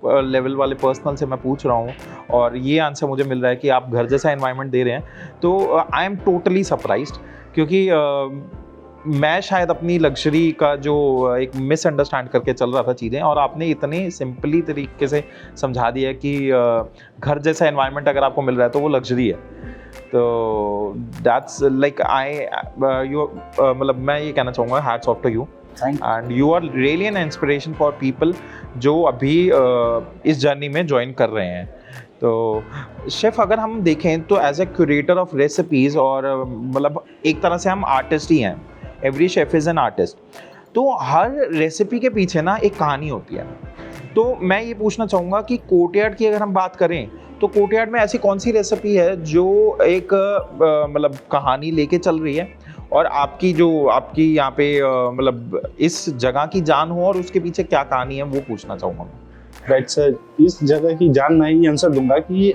लेवल वाले पर्सनल से मैं पूछ रहा हूँ और ये आंसर मुझे मिल रहा है कि आप घर जैसा एनवायरनमेंट दे रहे हैं, तो आई एम टोटली सरप्राइज्ड, क्योंकि मैं शायद अपनी लग्जरी का जो एक मिसअंडरस्टैंड करके चल रहा था चीज़ें, और आपने इतने सिंपली तरीके से समझा दिया कि घर जैसा एनवायरनमेंट अगर आपको मिल रहा है तो वो लग्जरी है। तो दैट्स लाइक यू मतलब मैं ये कहना चाहूँगा hats off to you and you are really an inspiration for people जो अभी इस जर्नी में ज्वाइन कर रहे हैं। तो शेफ़ अगर हम देखें तो as a curator of recipes, और मतलब एक तरह से हम आर्टिस्ट ही हैं, every chef is an artist, तो हर रेसिपी के पीछे ना एक कहानी होती है। तो मैं ये पूछना चाहूँगा कि कोर्टयार्ड की अगर हम बात करें तो कोर्टयार्ड में ऐसी कौन सी रेसिपी है जो एक मतलब कहानी लेके चल रही है, और आपकी यहाँ पे मतलब इस जगह की जान हो और उसके पीछे क्या कहानी है, वो पूछना चाहूँगा मैं। राइट सर, इस जगह की जान मैं ये आंसर दूंगा कि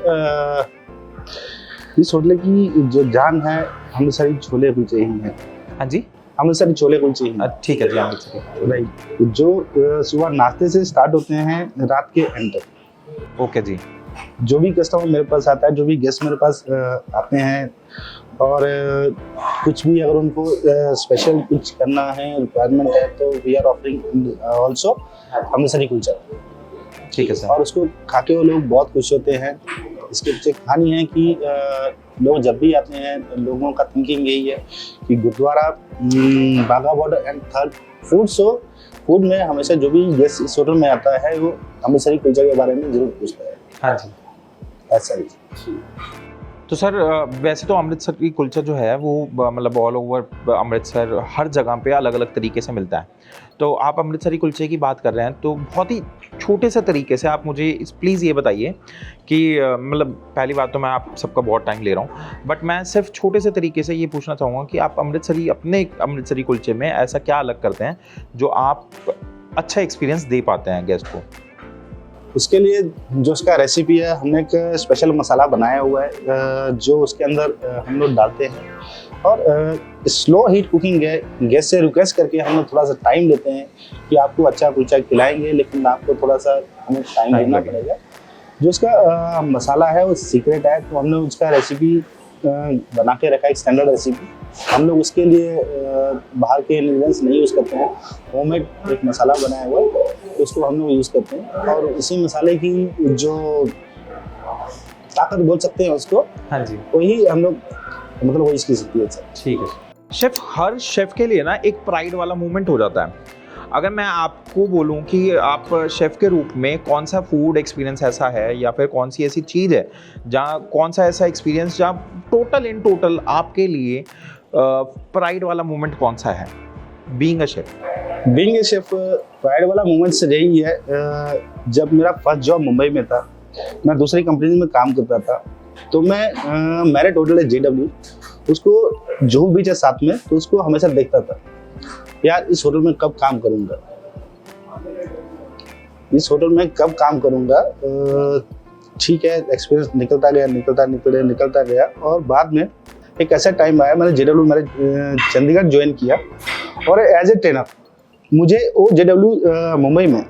इस होटल की जो जान है अमृतसरी छोले कुलचे ही है। हाँ जी, अमृतसरी छोले कुलचे ही। ठीक है जी, अमृतसरी। राइट, जो सुबह नाश्ते से स्टार्ट होते हैं रात के एंड तक। ओके जी। जो भी कस्टमर मेरे पास आता है, जो भी गेस्ट मेरे पास आते हैं, और कुछ भी अगर उनको स्पेशल कुछ करना है, रिक्वायरमेंट है, तो we are offering also Amritsari kulcha. ठीक है सर। और उसको खा के वो लोग बहुत खुश होते हैं। इसके पीछे कहानी है कि लोग जब भी आते हैं, लोगों का थिंकिंग यही है कि gurdwara, Wagah border and third food. So food में हमेशा जो भी गेस्ट इस होटल में आता है वो अमृतसरी कुलचा के बारे में जरूर पूछता है। हाँ जी, ऐसा ही। तो सर वैसे तो अमृतसर की कुलचा जो है वो मतलब ऑल ओवर अमृतसर हर जगह पे अलग अलग तरीके से मिलता है। तो आप अमृतसरी कुलचे की बात कर रहे हैं, तो बहुत ही छोटे से तरीके से आप मुझे प्लीज़ ये बताइए कि मतलब पहली बात तो मैं आप सबका बहुत टाइम ले रहा हूँ, बट मैं सिर्फ छोटे से तरीके से ये पूछना चाहूँगा कि आप अपने अमृतसरी कुलचे में ऐसा क्या अलग करते हैं जो आप अच्छा एक्सपीरियंस दे पाते हैं गेस्ट को। उसके लिए जो उसका रेसिपी है, हमने एक स्पेशल मसाला बनाया हुआ है जो उसके अंदर हम लोग डालते हैं, और स्लो हीट कुकिंग है। गैस से रिक्वेस्ट करके हम लोग थोड़ा सा टाइम लेते हैं कि आपको अच्छा कुलचा खिलाएंगे, लेकिन आपको थोड़ा सा हमें टाइम देना पड़ेगा। जो उसका मसाला है वो सीक्रेट है, तो हमने उसका रेसिपी बना के रखा है, एक स्टैंडर्ड रेसिपी। हम लोग उसके लिए बाहर के इंग्रेडिएंट्स नहीं यूज़ करते हैं, होममेड एक मसाला बनाया हुआ है, तो उसको हम लोग यूज़ करते हैं। और इसी मसाले की जो ताकत बोल सकते हैं उसको, हाँ जी, वही हम लोग मतलब वो इसकी सकती है। ठीक है शेफ़, हर शेफ़ के लिए ना एक प्राइड वाला मोमेंट हो जाता है। अगर मैं आपको बोलूं कि आप शेफ़ के रूप में कौन सा फूड एक्सपीरियंस ऐसा है, या फिर कौन सी ऐसी चीज़ है जहाँ, कौन सा ऐसा एक्सपीरियंस जहाँ टोटल आपके लिए प्राइड वाला मोमेंट कौन सा है being a chef? Being a chef pride वाला मोमेंट से यही है, जब मेरा फर्स्ट जॉब मुंबई में था, मैं दूसरी कंपनी में काम करता था, तो मैं मैरिट होटल है JW, उसको जुहू बीच है साथ में, तो उसको हमेशा देखता था यार इस होटल में कब काम करूँगा, इस होटल में कब काम करूँगा। ठीक है, एक्सपीरियंस निकलता गया, और बाद में एक ऐसा टाइम आया, मैंने JW मैरिट चंडीगढ़ ज्वाइन किया, और एज ए ट्रेनर मुझे वो JW मुंबई में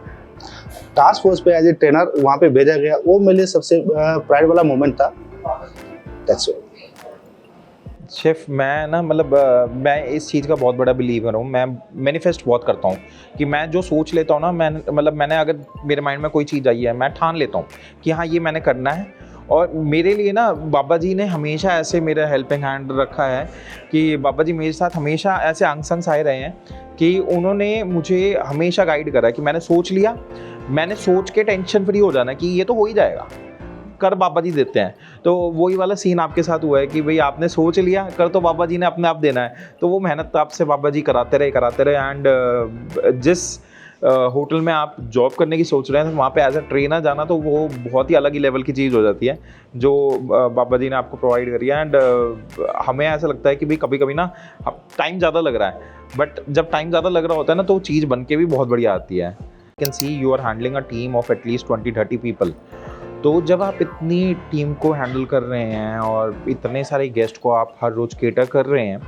टास्क फोर्स पे एज ए ट्रेनर वहाँ पे भेजा गया। वो मेरे लिए सबसे प्राइड वाला मोमेंट था। That's it. शेफ़ मैं ना मतलब मैं इस चीज़ का बहुत बड़ा बिलीवर हूँ, मैं मैनिफेस्ट बहुत करता हूँ कि मैं जो सोच लेता हूँ ना, मैंने अगर मेरे माइंड में कोई चीज़ आई है, मैं ठान लेता हूँ कि हाँ ये मैंने करना है। और मेरे लिए ना बाबा जी ने हमेशा ऐसे मेरा हेल्पिंग हैंड रखा है कि बाबा जी मेरे साथ हमेशा ऐसे अंग संग आए रहे हैं कि उन्होंने मुझे हमेशा गाइड करा कि मैंने सोच लिया, मैंने सोच के टेंशन फ्री हो जाना कि ये तो हो ही जाएगा, कर बाबा जी देते हैं। तो वही वाला सीन आपके साथ हुआ है कि भाई आपने सोच लिया, कर तो बाबा जी ने अपने आप देना है। तो वो मेहनत आपसे बाबा जी कराते रहे एंड जिस होटल में आप जॉब करने की सोच रहे हैं, तो वहाँ पे एज अ ट्रेनर जाना, तो वो बहुत ही अलग ही लेवल की चीज़ हो जाती है जो बाबा जी ने आपको प्रोवाइड करी है। एंड हमें ऐसा लगता है कि भाई कभी कभी ना टाइम ज़्यादा लग रहा है, बट जब टाइम ज़्यादा लग रहा होता है ना, तो वो चीज़ बन के भी बहुत बढ़िया आती है। You can see you are handling a team of at least 20-30 people. तो जब आप इतनी टीम को हैंडल कर रहे हैं और इतने सारे गेस्ट को आप हर रोज़ केटर कर रहे हैं,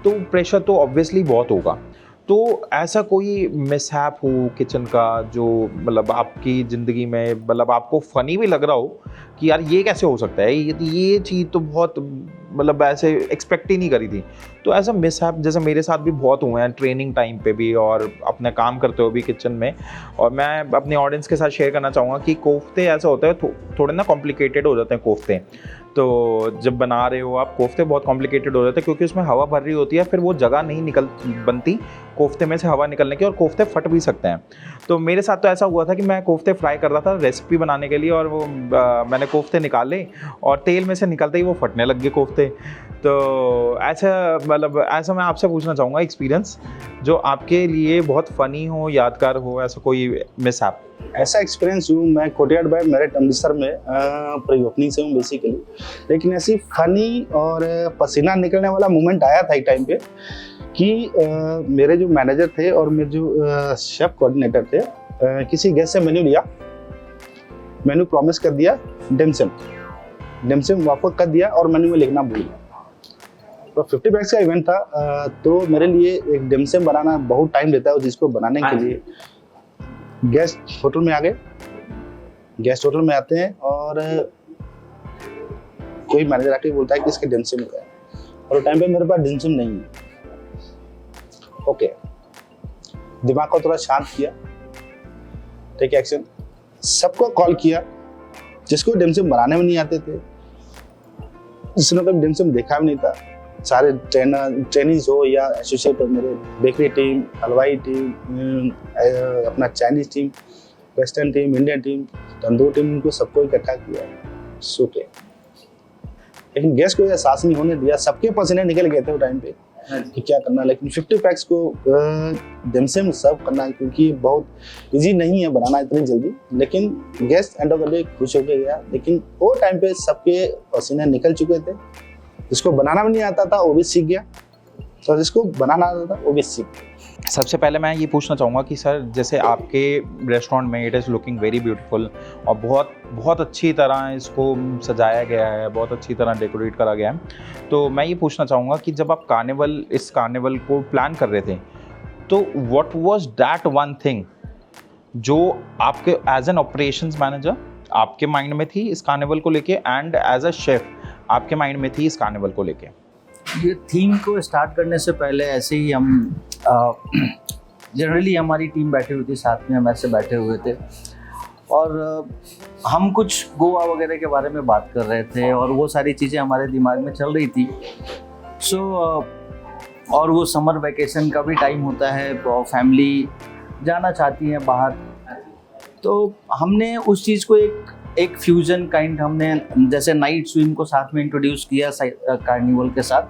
तो प्रेशर तो ऑब्वियसली बहुत होगा। तो ऐसा कोई मिसहैप हो किचन का जो मतलब आपकी ज़िंदगी में मतलब आपको फ़नी भी लग रहा हो कि यार ये कैसे हो सकता है, ये चीज़ तो बहुत मतलब ऐसे एक्सपेक्ट ही नहीं करी थी। तो ऐसा मिसहैप जैसे मेरे साथ भी बहुत हुए हैं ट्रेनिंग टाइम पे भी और अपने काम करते हुए भी किचन में। और मैं अपनी ऑडियंस के साथ शेयर करना चाहूँगा कि कोफ्ते ऐसा होता है थोड़े ना कॉम्प्लिकेटेड हो जाते हैं कोफ्ते। तो जब बना रहे हो आप कोफ्ते बहुत कॉम्प्लिकेटेड हो जाते हैं क्योंकि उसमें हवा भर रही होती है, फिर वो जगह नहीं बनती कोफ्ते में से हवा निकलने की, और कोफ्ते फट भी सकते हैं। तो मेरे साथ तो ऐसा हुआ था कि मैं कोफ्ते फ्राई कर रहा था रेसिपी बनाने के लिए, और वो मैंने कोफ्ते निकाले और तेल में से निकलते ही वो फटने लग गए कोफ्ते। तो ऐसा मैं आपसे पूछना चाहूँगा एक्सपीरियंस जो आपके लिए बहुत फ़नी हो, यादगार हो, ऐसा कोई मिसहैप। ऐसा एक्सपीरियंस हूँ मैं कोर्टयार्ड बाय मेरिट अमृतसर में प्री ओपनिंग से हूँ बेसिकली, लेकिन ऐसी फनी और पसीना निकलने वाला मोमेंट आया था एक टाइम पे कि मेरे जो मैनेजर थे और मेरे जो शेफ कोऑर्डिनेटर थे, किसी गेस्ट से मेन्यू लिया, मेन्यू प्रॉमिस कर दिया डिमसिम वापस कर दिया और मेन्यू में लिखना भूल गया। तो 50 बैग्स का इवेंट था, तो मेरे लिए एक डिमसिम बनाना बहुत टाइम लेता है, जिसको बनाने के लिए गेस्ट होटल में आ गए। गेस्ट होटल में आते हैं और कोई मैनेजर आके बोलता है कि इसके डिमसिम का है, और टाइम पे मेरे पास डिमसिम नहीं है। ओके, दिमाग को थोड़ा शांत किया, टेक एक्शन, सबको कॉल किया जिसको डिमसिम बनाने में नहीं आते थे, जिसने कभी डिमसिम देखा भी नहीं था, सारे ट्रेनिंग्स हो या एसोसिएट हो, मेरे बेकरी टीम, हलवाई टीम, अपना Chinese team, western team, Indian team, tandoor team, उनको सबको इकट्ठा किया, सोके। लेकिन गेस्ट को एहसास नहीं होने दिया, सबके पसीने निकल गए थे वो टाइम पे कि क्या करना। लेकिन 50 पैक्स को डिमसिम सर्व करना, क्योंकि बहुत इजी नहीं है बनाना इतनी जल्दी, लेकिन guest end of the day खुश होकर गया। लेकिन वो टाइम पे सबके पसीने निकल चुके थे, जिसको बनाना भी नहीं आता था वो भी सीख गया, और जिसको बनाना आता था वो भी सीख गया। सबसे पहले मैं ये पूछना चाहूँगा कि सर जैसे आपके रेस्टोरेंट में it is looking very beautiful और बहुत अच्छी तरह इसको सजाया गया है, बहुत अच्छी तरह डेकोरेट करा गया है। तो मैं ये पूछना चाहूँगा कि जब आप इस कार्निवल को प्लान कर रहे थे, तो what was that one thing जो आपके एज एन ऑपरेशंस मैनेजर आपके माइंड में थी इस कार्निवल को लेके, एंड एज अ शेफ आपके माइंड में थी इस कार्निवल को लेके? ये थीम को स्टार्ट करने से पहले ऐसे ही हम जनरली हमारी टीम बैठी हुई थी, साथ में हम ऐसे बैठे हुए थे और हम कुछ गोवा वगैरह के बारे में बात कर रहे थे और वो सारी चीज़ें हमारे दिमाग में चल रही थी। और वो समर वैकेशन का भी टाइम होता है और फैमिली जाना चाहती है बाहर, तो हमने उस चीज़ को एक फ्यूजन काइंड, हमने जैसे नाइट स्विम को साथ में इंट्रोड्यूस किया कार्निवल के साथ।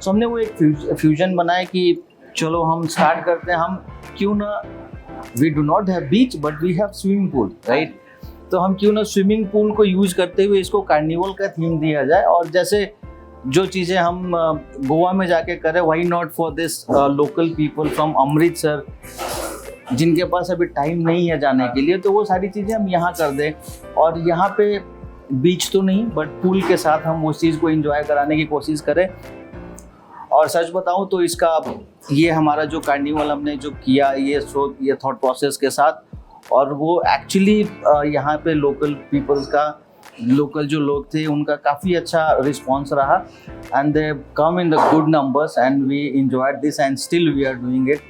तो हमने वो एक फ्यूजन बनाया कि चलो हम स्टार्ट करते हैं, हम क्यों ना, we do not have beach but we have swimming pool, right? तो हम क्यों ना स्विमिंग पूल को यूज करते हुए इसको कार्निवल का थीम दिया जाए, और जैसे जो चीज़ें हम गोवा में जाके करें, why not for this local people from Amritsar जिनके पास अभी टाइम नहीं है जाने के लिए, तो वो सारी चीज़ें हम यहाँ कर दें। और यहाँ पे बीच तो नहीं बट पूल के साथ हम उस चीज़ को एंजॉय कराने की कोशिश करें। और सच बताऊँ तो इसका ये हमारा जो कार्निवल हमने जो किया ये थॉट प्रोसेस के साथ, और वो एक्चुअली यहाँ पे लोकल पीपल्स का, लोकल जो लोग थे उनका काफ़ी अच्छा रिस्पॉन्स रहा, and they come in the good numbers and we enjoyed this and still we are doing it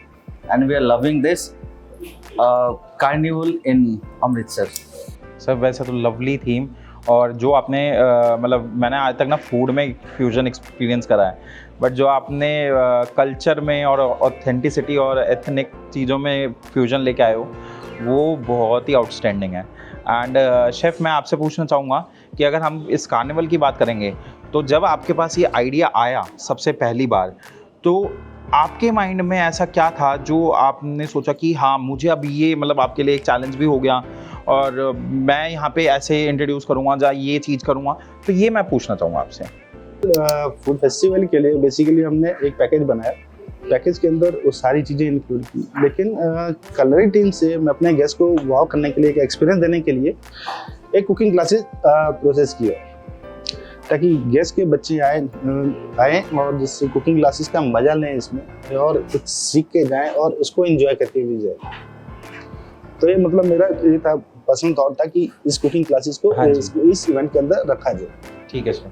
and we are loving this carnival in Amritsar. Sir वैसे तो लवली थीम, और जो आपने मतलब मैंने आज तक ना फूड में फ्यूजन एक्सपीरियंस करा है, बट जो आपने कल्चर में और ऑथेंटिसिटी और एथनिक चीज़ों में फ्यूजन लेके आए हो वो बहुत ही आउटस्टैंडिंग है। एंड शेफ़ मैं आपसे पूछना चाहूँगा कि अगर हम इस कार्निवल की बात करेंगे, तो जब आपके पास ये आइडिया आया सबसे पहली बार, तो आपके माइंड में ऐसा क्या था जो आपने सोचा कि हाँ मुझे अब ये, मतलब आपके लिए एक चैलेंज भी हो गया और मैं यहाँ पे ऐसे इंट्रोड्यूस करूँगा या ये चीज़ करूँगा? तो ये मैं पूछना चाहूँगा आपसे। फूड फेस्टिवल के लिए बेसिकली हमने एक पैकेज बनाया, पैकेज के अंदर वो सारी चीज़ें इंक्लूड की, लेकिन कलरी टीम से मैं अपने गेस्ट को वाव करने के लिए, एक एक्सपीरियंस देने के लिए एक कुकिंग क्लासेस प्रोसेस किया, ताकि गेस्ट के बच्चे आए और जिससे कुकिंग क्लासेस का मजा लें इसमें और कुछ सीख के जाएं और उसको एंजॉय करके भी जाए। तो ये मतलब मेरा ये था, पर्सनल थॉट था कि इस कुकिंग क्लासेस को इस इवेंट के अंदर रखा जाए। ठीक है सर।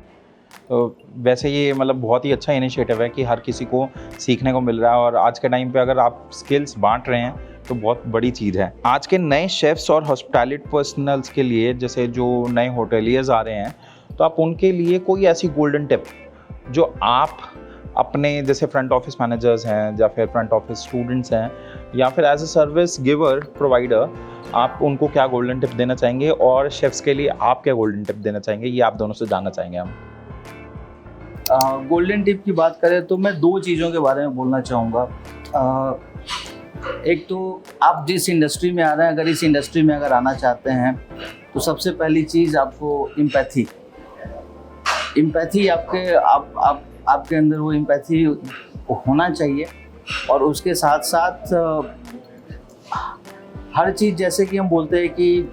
तो वैसे ये मतलब बहुत ही अच्छा इनिशिएटिव है कि हर किसी को सीखने को मिल रहा है, और आज के टाइम पे अगर आप स्किल्स बांट रहे हैं तो बहुत बड़ी चीज़ है। आज के नए शेफ्स और हॉस्पिटैलिटी पर्सनल्स के लिए, जैसे जो नए होटेलियर्स आ रहे हैं, तो आप उनके लिए कोई ऐसी गोल्डन टिप जो आप अपने जैसे फ्रंट ऑफिस मैनेजर्स हैं या फिर फ्रंट ऑफिस स्टूडेंट्स हैं या फिर as a service giver provider, आप उनको क्या गोल्डन टिप देना चाहेंगे, और शेफ्स के लिए आप क्या गोल्डन टिप देना चाहेंगे, ये आप दोनों से जानना चाहेंगे हम। गोल्डन टिप की बात करें तो मैं 2 चीज़ों के बारे में बोलना चाहूँगा। एक तो आप जिस इंडस्ट्री में आ रहे हैं, अगर इस इंडस्ट्री में अगर आना चाहते हैं तो सबसे पहली चीज़ आपको एम्पैथी आपके अंदर वो एम्पैथी होना चाहिए। और उसके साथ साथ हर चीज़, जैसे कि हम बोलते हैं कि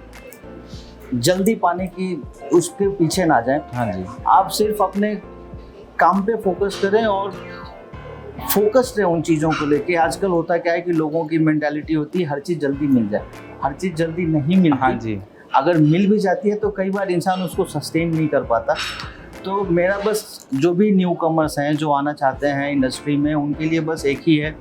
जल्दी पाने की उसके पीछे ना जाएं। हाँ जी। आप सिर्फ अपने काम पे फोकस करें और फोकस्ड रहे उन चीज़ों को लेके। आजकल होता क्या है कि लोगों की मेंटालिटी होती है हर चीज़ जल्दी मिल जाए, हर चीज़ जल्दी नहीं मिलती। हाँ जी। अगर मिल भी जाती है तो कई बार इंसान उसको सस्टेन नहीं कर पाता। तो मेरा बस जो भी न्यू कमर्स हैं जो आना चाहते हैं इंडस्ट्री में, उनके लिए बस एक ही है,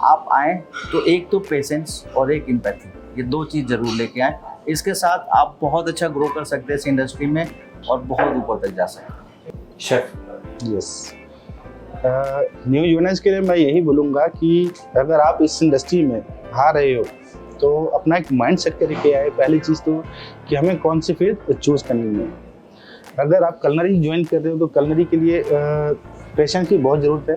आप आएँ तो एक तो पेशेंस और एक एम्पैथी, ये 2 चीज़ ज़रूर लेके आएँ। इसके साथ आप बहुत अच्छा ग्रो कर सकते हैं इस इंडस्ट्री में और बहुत ऊपर तक जा सकते हैं। शेफ। यस, न्यू यूनर्स के लिए मैं यही बोलूँगा कि अगर आप इस इंडस्ट्री में आ रहे हो तो अपना एक माइंड सेट करके आए। पहली चीज़ तो कि हमें कौन सी फील्ड चूज़ करनी है। अगर आप कलनरी ज्वाइन कर रहे हो तो कलनरी के लिए पेशेंस की बहुत ज़रूरत है,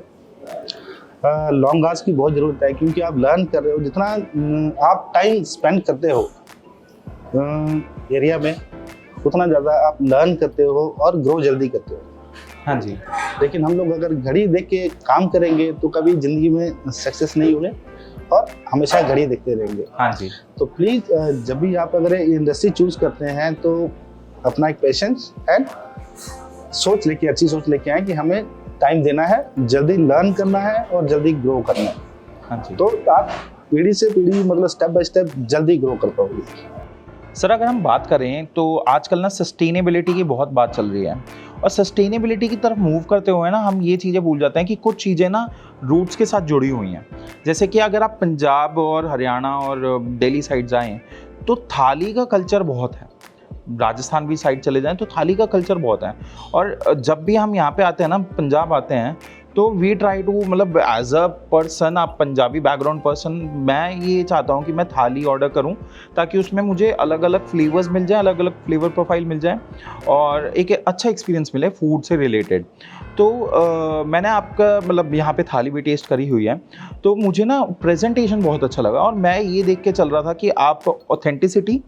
लॉन्ग आवर्स की बहुत ज़रूरत है, क्योंकि आप लर्न कर रहे हो। जितना आप टाइम स्पेंड करते हो एरिया में, उतना ज़्यादा आप लर्न करते हो और ग्रो जल्दी करते हो। हाँ जी। लेकिन हम लोग अगर घड़ी देख के काम करेंगे तो कभी ज़िंदगी में सक्सेस नहीं होंगे और हमेशा घड़ी देखते रहेंगे। हाँ जी। तो प्लीज़ जब भी आप अगर इंडस्ट्री चूज़ करते हैं तो अपना एक पेशेंस एंड सोच लेके, अच्छी सोच लेके आए कि हमें टाइम देना है, जल्दी लर्न करना है और जल्दी ग्रो करना है। हाँ जी। तो आप पीढ़ी से पीढ़ी मतलब स्टेप बाय स्टेप जल्दी ग्रो कर पाओगे। सर, अगर हम बात करें तो आजकल ना सस्टेनेबिलिटी की बहुत बात चल रही है, और सस्टेनेबिलिटी की तरफ मूव करते हुए ना हम ये चीज़ें भूल जाते हैं कि कुछ चीज़ें ना रूट्स के साथ जुड़ी हुई हैं। जैसे कि अगर आप पंजाब और हरियाणा और दिल्ली साइड जाएं तो थाली का कल्चर बहुत है। राजस्थान भी साइड चले जाएं तो थाली का कल्चर बहुत है। और जब भी हम यहाँ पे आते हैं ना, पंजाब आते हैं, तो वी ट्राई टू, मतलब एज अ पर्सन, आप पंजाबी बैकग्राउंड पर्सन, मैं ये चाहता हूँ कि मैं थाली ऑर्डर करूँ ताकि उसमें मुझे अलग अलग फ्लेवर्स मिल जाए, अलग अलग फ्लेवर प्रोफाइल मिल जाए और एक अच्छा एक्सपीरियंस मिले फूड से रिलेटेड। तो मैंने आपका मतलब यहाँ पे थाली भी टेस्ट करी हुई है, तो मुझे ना प्रेजेंटेशन बहुत अच्छा लगा, और मैं ये देख के चल रहा था कि आप ऑथेंटिसिटी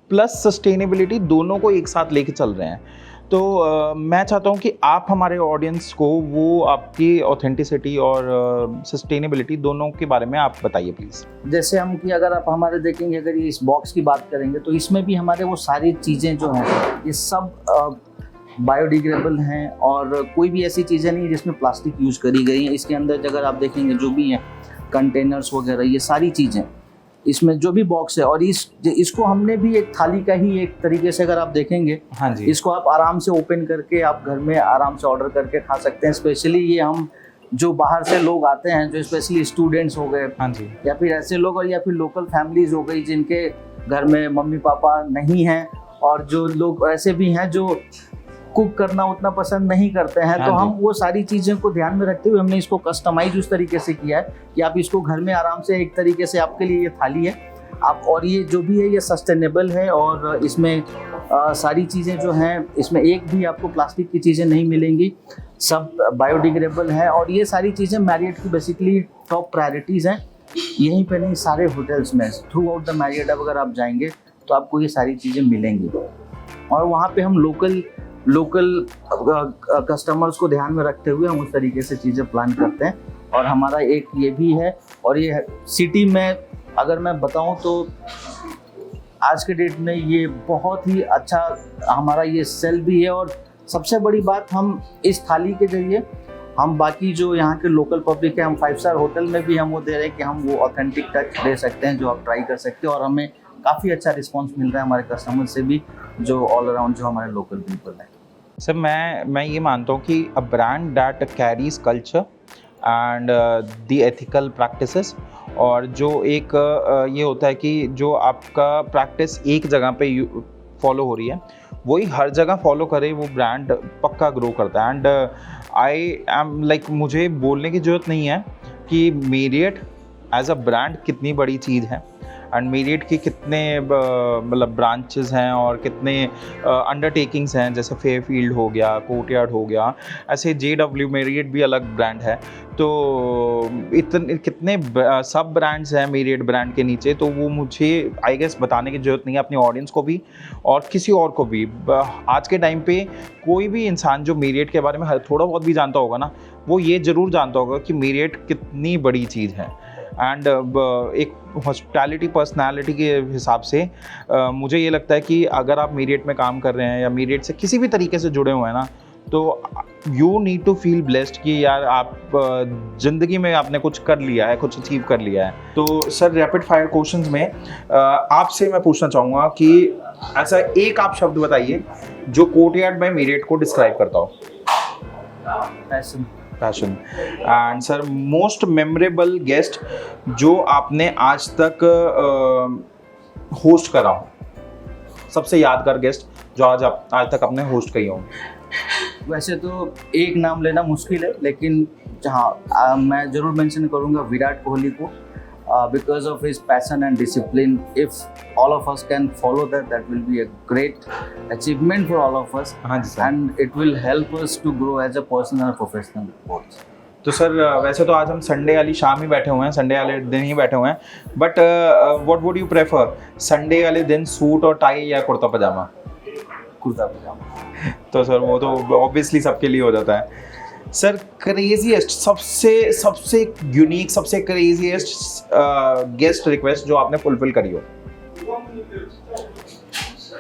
प्लस सस्टेनेबिलिटी दोनों को एक साथ लेके चल रहे हैं। तो मैं चाहता हूँ कि आप हमारे ऑडियंस को वो आपकी ऑथेंटिसिटी और सस्टेनेबिलिटी दोनों के बारे में आप बताइए प्लीज़। जैसे हम कि अगर आप हमारे देखेंगे, अगर ये इस बॉक्स की बात करेंगे तो इसमें भी हमारे वो सारी चीज़ें जो हैं ये सब बायोडिग्रेडेबल हैं, और कोई भी ऐसी चीज़ें नहीं जिसमें प्लास्टिक यूज़ करी गई है। इसके अंदर अगर आप देखेंगे जो भी हैं कंटेनर्स वगैरह, ये सारी चीज़ें इसमें जो भी बॉक्स है, और इसको हमने भी एक थाली का ही एक तरीके से अगर आप देखेंगे, हाँ जी, इसको आप आराम से ओपन करके आप घर में आराम से ऑर्डर करके खा सकते हैं। स्पेशली ये हम जो बाहर से लोग आते हैं, जो स्पेशली स्टूडेंट्स हो गए, हाँ जी, या फिर ऐसे लोग, और या फिर लोकल फैमिलीज हो गई जिनके घर में मम्मी पापा नहीं हैं, और जो लोग ऐसे भी हैं जो कुक करना उतना पसंद नहीं करते हैं, हाँ तो जी। हम वो सारी चीज़ों को ध्यान में रखते हुए हमने इसको कस्टमाइज उस तरीके से किया है कि आप इसको घर में आराम से, एक तरीके से आपके लिए ये थाली है आप, और ये जो भी है ये सस्टेनेबल है, और इसमें सारी चीज़ें जो हैं इसमें एक भी आपको प्लास्टिक की चीज़ें नहीं मिलेंगी, सब बायोडिग्रेडेबल है। और ये सारी चीज़ें मैरियट की बेसिकली टॉप प्रायोरिटीज़ हैं, यहीं पे नहीं सारे होटल्स में, थ्रू आउट द मैरियट अगर आप जाएंगे तो आपको ये सारी चीज़ें मिलेंगी। और वहाँ पे हम लोकल कस्टमर्स को ध्यान में रखते हुए हम उस तरीके से चीज़ें प्लान करते हैं। और हमारा एक ये भी है, और ये सिटी में अगर मैं बताऊं तो आज के डेट में ये बहुत ही अच्छा हमारा ये सेल भी है। और सबसे बड़ी बात, हम इस थाली के जरिए हम बाकी जो यहाँ के लोकल पब्लिक है, हम 5 स्टार होटल में भी हम वो दे रहे हैं कि हम वो ऑथेंटिक टच दे सकते हैं जो आप ट्राई कर सकते हो। और हमें काफ़ी अच्छा रिस्पांस मिल रहा है हमारे कस्टमर से भी, जो ऑल अराउंड जो हमारे लोकल पीपल हैं। सर मैं ये मानता हूँ कि a brand that carries culture and the ethical practices, और जो एक ये होता है कि जो आपका प्रैक्टिस एक जगह पे फॉलो हो रही है वही हर जगह फॉलो करे, वो ब्रांड पक्का ग्रो करता है। एंड आई एम लाइक, मुझे बोलने की ज़रूरत नहीं है कि मेरियट एज अ ब्रांड कितनी बड़ी चीज़ है, एंड मेरियट के कितने मतलब ब्रांचेस हैं और कितने अंडरटेकिंग्स हैं, जैसे फेयरफील्ड हो गया, कोर्टयार्ड हो गया, ऐसे JW मेरियट भी अलग ब्रांड है। तो इतने कितने सब ब्रांड्स हैं मेरियट ब्रांड के नीचे, तो वो मुझे आई गेस बताने की ज़रूरत नहीं है अपनी ऑडियंस को भी और किसी और को भी। आज के टाइम पे कोई भी इंसान जो मेरियट के बारे में थोड़ा बहुत भी जानता होगा ना, वो ये ज़रूर जानता होगा कि मेरियट कितनी बड़ी चीज़ है। एंड एक हॉस्पिटैलिटी पर्सनालिटी के हिसाब से मुझे ये लगता है कि अगर आप मेरियट में काम कर रहे हैं या मेरियट से किसी भी तरीके से जुड़े हुए हैं ना, तो you need to feel blessed कि यार आप ज़िंदगी में आपने कुछ कर लिया है, कुछ अचीव कर लिया है। तो सर रैपिड फायर क्वेश्चंस में आपसे मैं पूछना चाहूँगा कि ऐसा एक आप शब्द बताइए जो कोर्टयार्ड बाय मेरियट को डिस्क्राइब करता हो। Passion. And sir most memorable guest जो आपने आज तक होस्ट करा हो, सबसे यादगार गेस्ट जो आज तक आपने होस्ट किया हो। वैसे तो एक नाम लेना मुश्किल है, लेकिन जहाँ मैं ज़रूर मेंशन करूँगा विराट कोहली को, because of his passion and discipline. If all of us can follow that, that will be a great achievement for all of us. हाँ जी sir. And it will help us to grow as a person and professional both. तो sir वैसे तो आज हम Sunday वाली शाम ही बैठे हुए हैं, संडे वाले दिन ही बैठे हुए हैं, but what would you prefer, Sunday वाले दिन सूट और टाई या कुर्ता पजामा? कुर्ता पजामा। तो सर वो तो ऑब्वियसली सबके लिए हो जाता है। सर क्रेजीएस्ट, सबसे यूनिक, सबसे क्रेजीएस्ट गेस्ट रिक्वेस्ट जो आपने फुलफिल करी हो?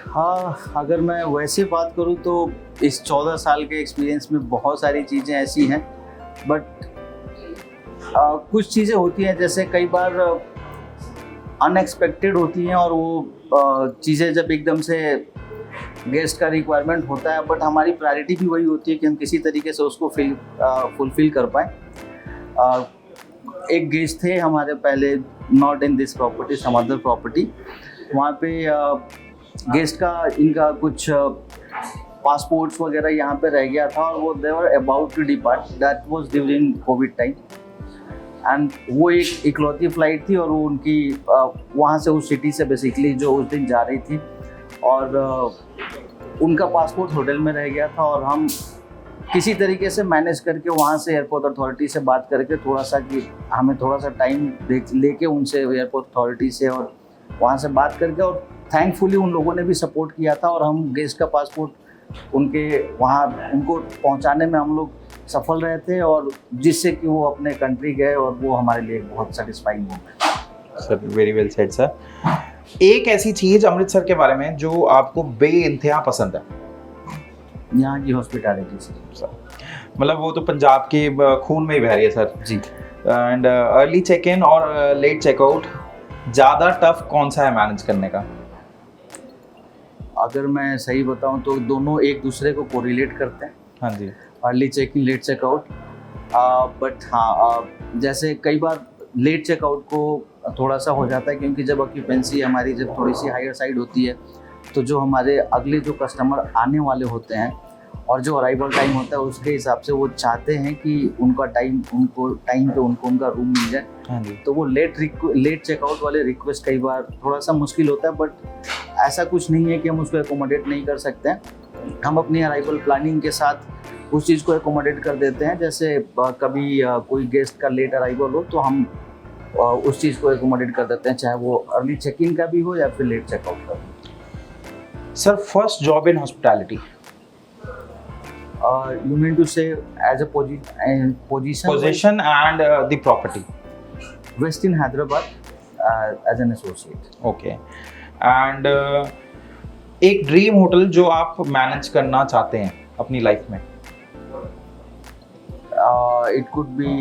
हाँ, अगर मैं वैसे बात करूँ तो इस 14 साल के एक्सपीरियंस में बहुत सारी चीज़ें ऐसी हैं, बट कुछ चीज़ें होती हैं जैसे कई बार अनएक्सपेक्टेड होती हैं, और वो चीज़ें जब एकदम से गेस्ट का रिक्वायरमेंट होता है, बट हमारी प्रायोरिटी भी वही होती है कि हम किसी तरीके से उसको फुलफिल कर पाएँ। एक गेस्ट थे हमारे पहले, not in this property, some other property, वहाँ पे गेस्ट का इनका कुछ पासपोर्ट्स वगैरह यहाँ पे रह गया था, और वो they were about to depart, that was during COVID time, and वो एक इकलौती फ्लाइट थी, और वो उनकी वहाँ से उस सिटी से बेसिकली जो उस दिन जा रही थी, और उनका पासपोर्ट होटल में रह गया था, और हम किसी तरीके से मैनेज करके वहाँ से एयरपोर्ट अथॉरिटी से बात करके थोड़ा सा कि हमें थोड़ा सा टाइम लेके उनसे एयरपोर्ट अथॉरिटी से और वहाँ से बात करके, और थैंकफुली उन लोगों ने भी सपोर्ट किया था, और हम गेस्ट का पासपोर्ट उनके वहाँ उनको पहुँचाने में हम लोग सफल रहे थे, और जिससे कि वो अपने कंट्री गए, और वो हमारे लिए बहुत सेटिस्फाइंग हो गए। Sir very well said sir. एक ऐसी चीज़ अमृतसर के बारे में जो आपको बेइंतहा पसंद है? यहाँ की हॉस्पिटैलिटी सर, मतलब वो तो पंजाब के खून में ही बह रही है sir ji. And early check in और लेट चेकआउट ज़्यादा टफ कौन सा है मैनेज करने का? अगर मैं सही बताऊं तो दोनों एक दूसरे को कोरिलेट करते हैं। हाँ जी। Early check in, late checkout, but हाँ, जैसे कई बार लेट चेकआउट को थोड़ा सा हो जाता है, क्योंकि जब ऑक्यूपेंसी हमारी जब थोड़ी सी हायर साइड होती है, तो जो हमारे अगले जो कस्टमर आने वाले होते हैं और जो अराइवल टाइम होता है, उसके हिसाब से वो चाहते हैं कि उनको टाइम पे उनका रूम मिल जाए। हाँ जी। तो वो लेट चेकआउट वाले रिक्वेस्ट कई बार थोड़ा सा मुश्किल होता है, बट ऐसा कुछ नहीं है कि हम उसको एकोमोडेट नहीं कर सकते हैं। हम अपनी अराइवल प्लानिंग के साथ उस चीज़ को एकोमोडेट कर देते हैं। जैसे कभी कोई गेस्ट का लेट अराइवल हो तो हम उस चीज़ को एकोमोडेट कर देते हैं, चाहे वो अर्ली चेक इन का भी हो या फिर लेट चेकआउट का भी। Sir first job in hospitality? You mean to say as a position and the property? West in Hyderabad as an associate. Okay. And एक ड्रीम होटल जो आप मैनेज करना चाहते हैं अपनी लाइफ में? It could be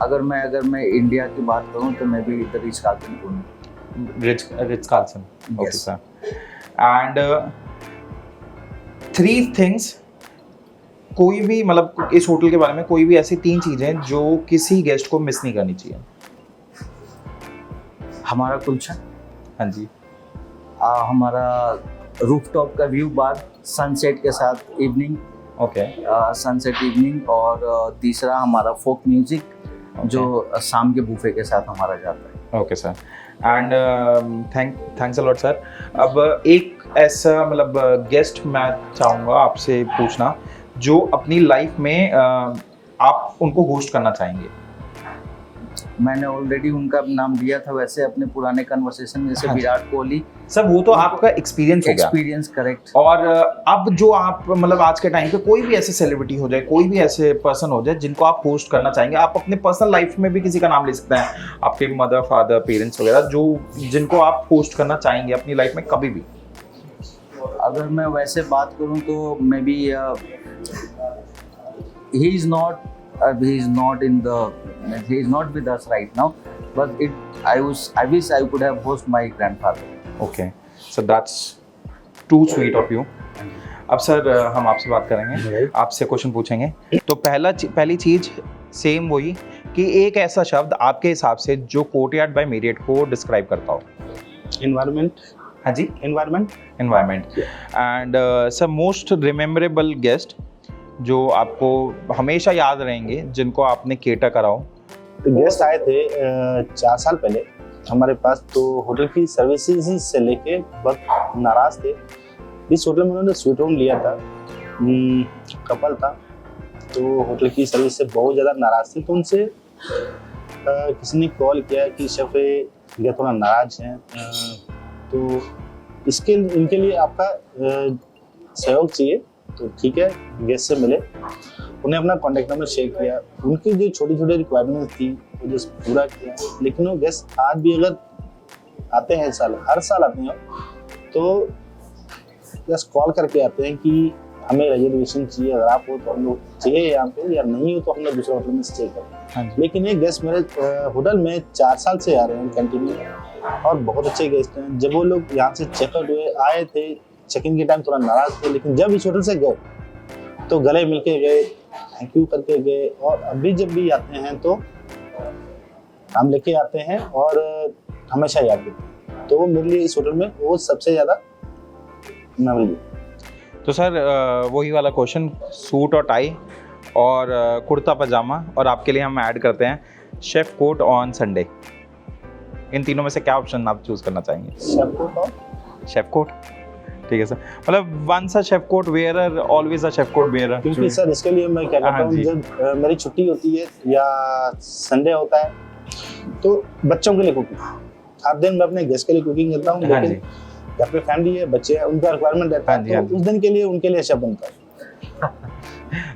अगर मैं इंडिया की बात करूं तो मैं भी द रिच कार्ल्टन करूंगा। Rich Carlton, okay sir. And 3 things, कोई भी मतलब इस होटल के बारे में कोई भी ऐसी 3 चीजें जो किसी गेस्ट को मिस नहीं करनी चाहिए। हमारा कुलचा, हाँ जी, हमारा रूफटॉप का व्यू बार सनसेट के साथ इवनिंग, ओके, सनसेट इवनिंग, और तीसरा हमारा फोक म्यूजिक जो शाम के बूफे के साथ हमारा जाता है। Okay sir, and thanks a lot sir. अब एक ऐसा मतलब गेस्ट मैं चाहूँगा आपसे पूछना जो अपनी लाइफ में आप उनको होस्ट करना चाहेंगे। मैंने ऑलरेडी उनका नाम लिया था, वैसे अपने पुराने कन्वर्सेशन में, जैसे हाँ। विराट कोहली। सर वो तो आपका एक्सपीरियंस हो गया, एक्सपीरियंस, करेक्ट। और अब जो आप मतलब आज के टाइम पे कोई भी ऐसे सेलिब्रिटी हो जाए, कोई भी ऐसे पर्सन हो जाए जिनको आप होस्ट करना चाहेंगे, आप अपने पर्सनल लाइफ में भी किसी का नाम ले सकते हैं, आपके मदर फादर पेरेंट्स वगैरह, जो जिनको आप होस्ट करना चाहेंगे अपनी लाइफ में कभी भी। अगर मैं वैसे बात करूं तो may be he is not with us right now, but I wish I could have host my grandfather. Okay sir, that's too sweet of you. अब सर हम आपसे बात करेंगे, आपसे क्वेश्चन पूछेंगे। तो पहली चीज सेम वही कि एक ऐसा शब्द आपके हिसाब से जो कोर्टयार्ड बाय मेरियट को डिस्क्राइब करता हो। एनवायरनमेंट। हाँ जी, environment. And sir most rememberable guest जो आपको हमेशा याद रहेंगे, जिनको आपने केटर कराओ। गेस्ट आए थे 4 साल पहले हमारे पास, तो होटल की सर्विसेज से लेके बहुत नाराज थे। इस होटल में उन्होंने स्वीट रूम लिया था, कपल था, तो होटल की सर्विस से बहुत ज़्यादा नाराज थे। तो उनसे किसी ने कॉल किया कि शेफ ये थोड़ा नाराज हैं, तो इनके लिए आपका सहयोग चाहिए। तो ठीक है, गेस्ट से मिले, उन्हें अपना कॉन्टैक्ट नंबर शेयर किया, उनकी जो छोटी छोटी रिक्वायरमेंट्स थी वो जस्ट पूरा किया। लेकिन वो गेस्ट आज भी अगर आते हैं, हर साल आते हैं, तो जस्ट कॉल करके आते हैं कि हमें रिजर्वेशन चाहिए, अगर आप हो तो हम लोग चाहिए यहाँ पे, या नहीं हो तो हम लोग दूसरे होटल में स्टे करें। लेकिन ये गेस्ट मेरे होटल में 4 साल से आ रहे हैं कंटिन्यू, और बहुत अच्छे गेस्ट हैं। जब वो लोग यहाँ से चेकआउट हुए आए थे, चेक इन के टाइम थोड़ा नाराज थे, लेकिन जब इस होटल से गए तो गले मिल के गए, थैंक यू करके गए, और अभी जब भी आते हैं तो हम लेके आते हैं और हमेशा याद करते हैं। तो वो मेरे लिए इस होटल में वो सबसे ज़्यादा मेमोरेबल। तो सर वही वाला क्वेश्चन, सूट और टाई और कुर्ता पजामा, और आपके लिए हम ऐड करते हैं शेफ कोट ऑन संडे। इन तीनों में से क्या ऑप्शन आप चूज करना चाहेंगे? शेफ कोट, ठीक है सर। मतलब once a chef coat wearer always a chef coat wearer. क्योंकि सर इसके लिए मैं क्या करता हूँ, जब मेरी छुट्टी होती है या संडे होता है तो बच्चों के लिए कुकिंग, हर दिन मैं अपने गेस्ट के लिए कुकिंग करता हूँ, लेकिन घर पे फैमिली है, बच्चे हैं, उनका रिक्वायरमेंट रहता है, तो उस दिन के लिए उनके लिए शेफ बनता है।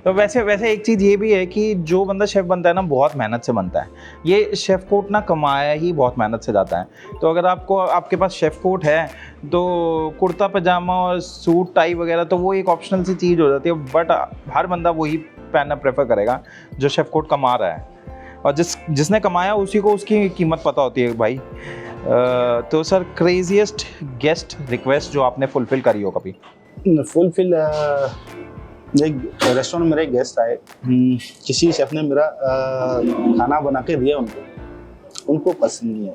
तो वैसे एक चीज़ ये भी है कि जो बंदा शेफ़ बनता है ना, बहुत मेहनत से बनता है। ये शेफ़ कोट ना कमाया ही बहुत मेहनत से जाता है। तो अगर आपके पास शेफ़ कोट है तो कुर्ता पजामा और सूट टाई वगैरह तो वो एक ऑप्शनल सी चीज़ हो जाती है, बट हर बंदा वही पहनना प्रेफर करेगा जो शेफ़ कोट कमा रहा है, और जिसने कमाया उसी को उसकी कीमत पता होती है भाई। तो सर क्रेजीएस्ट गेस्ट रिक्वेस्ट जो आपने फुलफिल करी हो कभी? फुलफिल, एक रेस्टोरेंट में मेरे गेस्ट आए, किसी शेफ ने मेरा खाना बना के दिया, उनको पसंद नहीं है,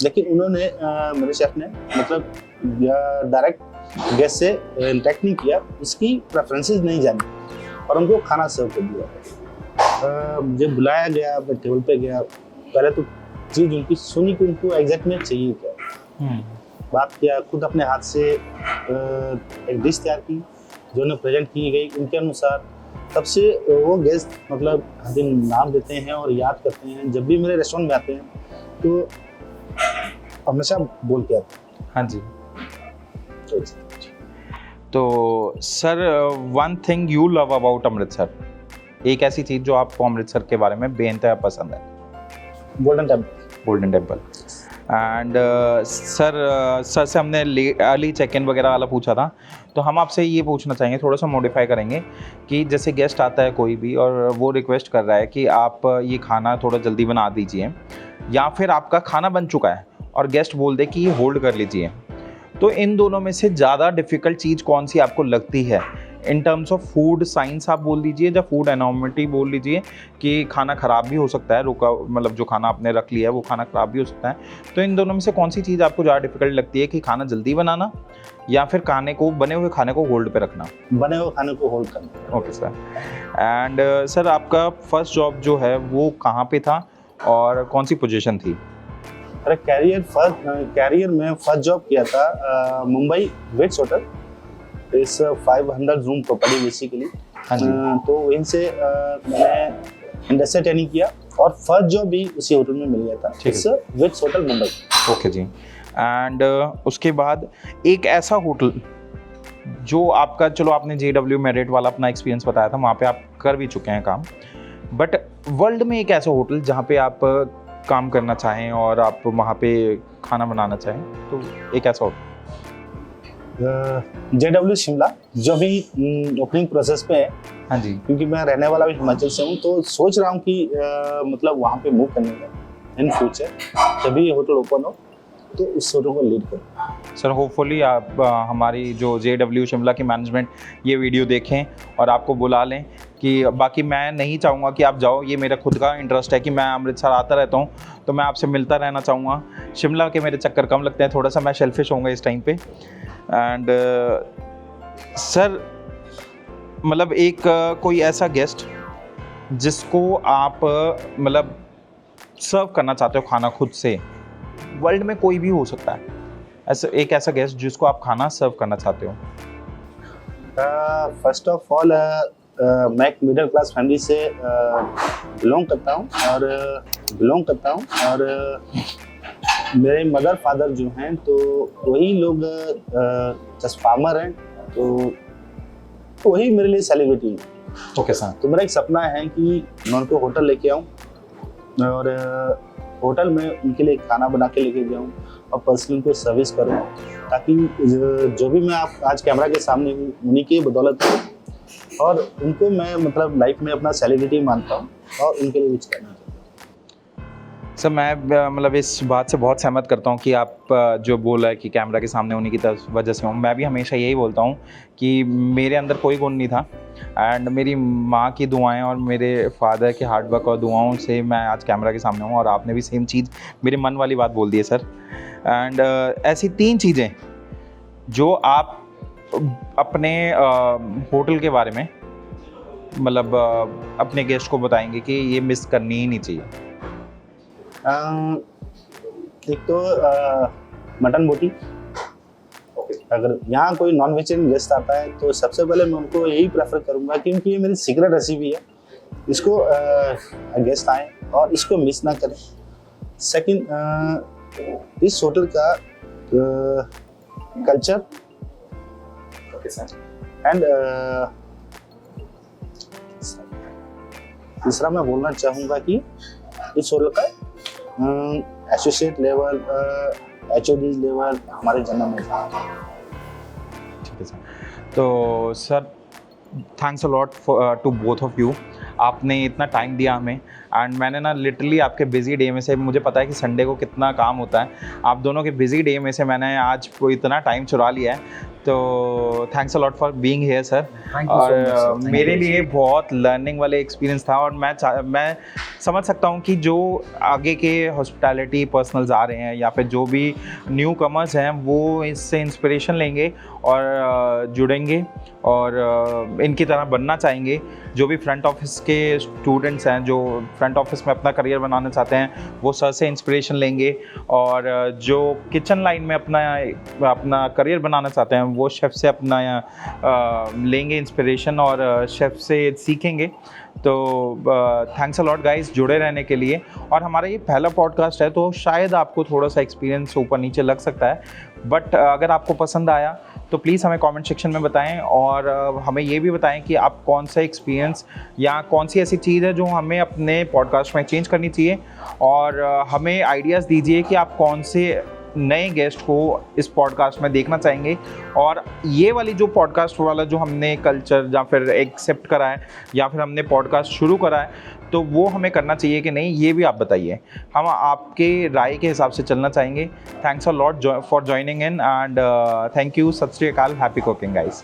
लेकिन उन्होंने मेरे शेफ ने मतलब डायरेक्ट गेस्ट से इंटरेक्ट नहीं किया, उसकी प्रेफरेंसेस नहीं जानी, और उनको खाना सर्व कर दिया। जब बुलाया गया, मैं टेबल पे गया, पहले तो चीज़ उनकी सुनी कि उनको एग्जैक्ट में चाहिए क्या, बात किया, खुद अपने हाथ से एक डिश तैयार की जो उन्हें प्रेजेंट की गई उनके अनुसार। तब से वो गेस्ट मतलब हर दिन नाम देते हैं और याद करते हैं, जब भी मेरे रेस्टोरेंट में आते हैं तो हमेशा बोल के आते हैं। हाँ जी। तो sir one thing you love about Amritsar, एक ऐसी चीज़ जो आपको अमृतसर के बारे में बेइंतहा पसंद है? Golden temple. एंड सर से हमने अर्ली चेक इन वगैरह वाला पूछा था, तो हम आपसे ये पूछना चाहेंगे, थोड़ा सा मॉडिफाई करेंगे कि जैसे गेस्ट आता है कोई भी और वो रिक्वेस्ट कर रहा है कि आप ये खाना थोड़ा जल्दी बना दीजिए, या फिर आपका खाना बन चुका है और गेस्ट बोल दे कि ये होल्ड कर लीजिए, तो इन दोनों में से ज़्यादा डिफ़िकल्ट चीज़ कौन सी आपको लगती है in terms of food science आप बोल दीजिए या फूड एनॉर्मिटी बोल लीजिए कि खाना ख़राब भी हो सकता है, रुका मतलब जो खाना आपने रख लिया है वो खाना ख़राब भी हो सकता है। तो इन दोनों में से कौन सी चीज़ आपको ज़्यादा डिफिकल्ट लगती है कि खाना जल्दी बनाना या फिर बने हुए खाने को होल्ड पे रखना? बने हुए खाने को होल्ड करना। Okay sir. एंड सर आपका फर्स्ट जॉब जो है वो कहाँ पे था और कौन सी पोजीशन थी? अरे कैरियर में फर्स्ट जॉब किया था मुंबई विट्स होटल, इस 500 रूम प्रॉपर्टी बेसिकली। हाँ जी। तो वहीं से मैंने इंडस्ट्रियल ट्रेनिंग किया और फर्स्ट जॉब भी उसी होटल में मिल गया था, ठीक है। इस विट्स होटल मुंबई। ओके जी। एंड उसके बाद एक ऐसा होटल जो आपका, चलो आपने JW मेरिट वाला अपना एक्सपीरियंस बताया था, वहाँ पे आप कर भी चुके हैं काम, बट वर्ल्ड में एक ऐसा होटल जहाँ पे आप काम करना चाहें और आप वहाँ पे खाना बनाना चाहें, तो एक ऐसा होटल? JW शिमला, जो भी ओपनिंग प्रोसेस पे है। हाँ जी। क्योंकि मैं रहने वाला भी हिमाचल से हूँ, तो सोच रहा हूँ कि मतलब वहाँ पे मूव करने का इन फ्यूचर, जब भी ये होटल ओपन हो तो उस होटल को लीड करूँ। सर होपफुली आप हमारी जो JW शिमला की मैनेजमेंट ये वीडियो देखें और आपको बुला लें। कि बाकी मैं नहीं चाहूँगा कि आप जाओ, ये मेरा खुद का इंटरेस्ट है कि मैं अमृतसर आता रहता हूँ, तो मैं आपसे मिलता रहना चाहूँगा। शिमला के मेरे चक्कर कम लगते हैं, थोड़ा सा मैं सेल्फिश होऊंगा इस टाइम पे। एंड सर मतलब एक कोई ऐसा गेस्ट जिसको आप मतलब सर्व करना चाहते हो खाना खुद से, वर्ल्ड में कोई भी हो सकता है, ऐसा एक ऐसा गेस्ट जिसको आप खाना सर्व करना चाहते हो? फर्स्ट ऑफ ऑल मैं एक मिडिल क्लास फैमिली से बिलोंग करता हूँ और मेरे मदर फादर जो हैं तो वही लोग जस्ट फार्मर हैं, तो वही मेरे लिए सेलिब्रिटी है। Okay sir. तो मेरा एक सपना है कि मैं उनको होटल लेके आऊँ और होटल में उनके लिए खाना बना के लेके जाऊँ और पर्सनली उनको सर्विस करूँ, ताकि जो भी मैं आप आज कैमरा के सामने हूँ उन्हीं की बदौलत हूँ और उनको मैं मतलब लाइफ में अपना सेलिब्रिटी मानता हूँ और उनके लिए कुछ करना चाहता हूँ। सर मैं मतलब इस बात से बहुत सहमत करता हूँ कि आप जो बोला है कि कैमरा के सामने होने की वजह से हूँ, मैं भी हमेशा यही बोलता हूँ कि मेरे अंदर कोई गुण नहीं था एंड मेरी माँ की दुआएं और मेरे फादर के हार्डवर्क और दुआओं से मैं आज कैमरा के सामने हूँ। और आपने भी सेम चीज़ मेरे मन वाली बात बोल दी है सर। एंड ऐसी 3 चीज़ें जो आप अपने होटल के बारे में मतलब अपने गेस्ट को बताएंगे कि ये मिस करनी ही नहीं चाहिए? एक तो मटन बोटी। अगर यहाँ कोई नॉन वेजिटेरियन गेस्ट आता है तो सबसे पहले मैं उनको यही प्रेफर करूँगा, क्योंकि ये मेरी सीक्रेट रेसिपी है, इसको गेस्ट आए और इसको मिस ना करें। सेकंड, इस होटल का कल्चर एंड तीसरा मैं बोलना चाहूँगा कि इस होटल का एसोसिएट लेवल, HOD लेवल हमारे जन्म में था। ठीक है सर। तो sir thanks a lot to both of you, आपने इतना टाइम दिया हमें। एंड मैंने ना लिटरली आपके बिजी डे में से, मुझे पता है कि संडे को कितना काम होता है, आप दोनों के बिजी डे में से मैंने आज को इतना टाइम चुरा लिया है, तो thanks a lot for being here sir. और मेरे लिए बहुत लर्निंग वाले एक्सपीरियंस था और मैं समझ सकता हूँ कि जो आगे के हॉस्पिटैलिटी पर्सनल्स आ रहे हैं या फिर जो भी न्यू कमर्स हैं वो इससे इंस्पिरेशन लेंगे और जुड़ेंगे और इनकी तरह बनना चाहेंगे। जो भी फ्रंट ऑफिस के स्टूडेंट्स हैं जो फ्रंट ऑफिस में अपना करियर बनाना चाहते हैं वो सर से इंस्पिरेशन लेंगे, और जो किचन लाइन में अपना करियर बनाना चाहते हैं वो शेफ़ से अपना लेंगे इंस्पिरेशन और शेफ़ से सीखेंगे। तो थैंक्स अ लॉट गाइस जुड़े रहने के लिए। और हमारा ये पहला पॉडकास्ट है तो शायद आपको थोड़ा सा एक्सपीरियंस ऊपर नीचे लग सकता है, बट अगर आपको पसंद आया तो प्लीज़ हमें कमेंट सेक्शन में बताएं और हमें ये भी बताएं कि आप कौन सा एक्सपीरियंस या कौन सी ऐसी चीज़ है जो हमें अपने पॉडकास्ट में चेंज करनी चाहिए, और हमें आइडियाज़ दीजिए कि आप कौन से नए गेस्ट को इस पॉडकास्ट में देखना चाहेंगे। और ये वाली जो पॉडकास्ट वाला जो हमने कल्चर या फिर एक्सेप्ट करा है या फिर हमने पॉडकास्ट शुरू करा है तो वो हमें करना चाहिए कि नहीं, ये भी आप बताइए, हम आपके राय के हिसाब से चलना चाहेंगे। Thanks a lot for joining in and thank you. सत श्री अकाल। Happy cooking guys.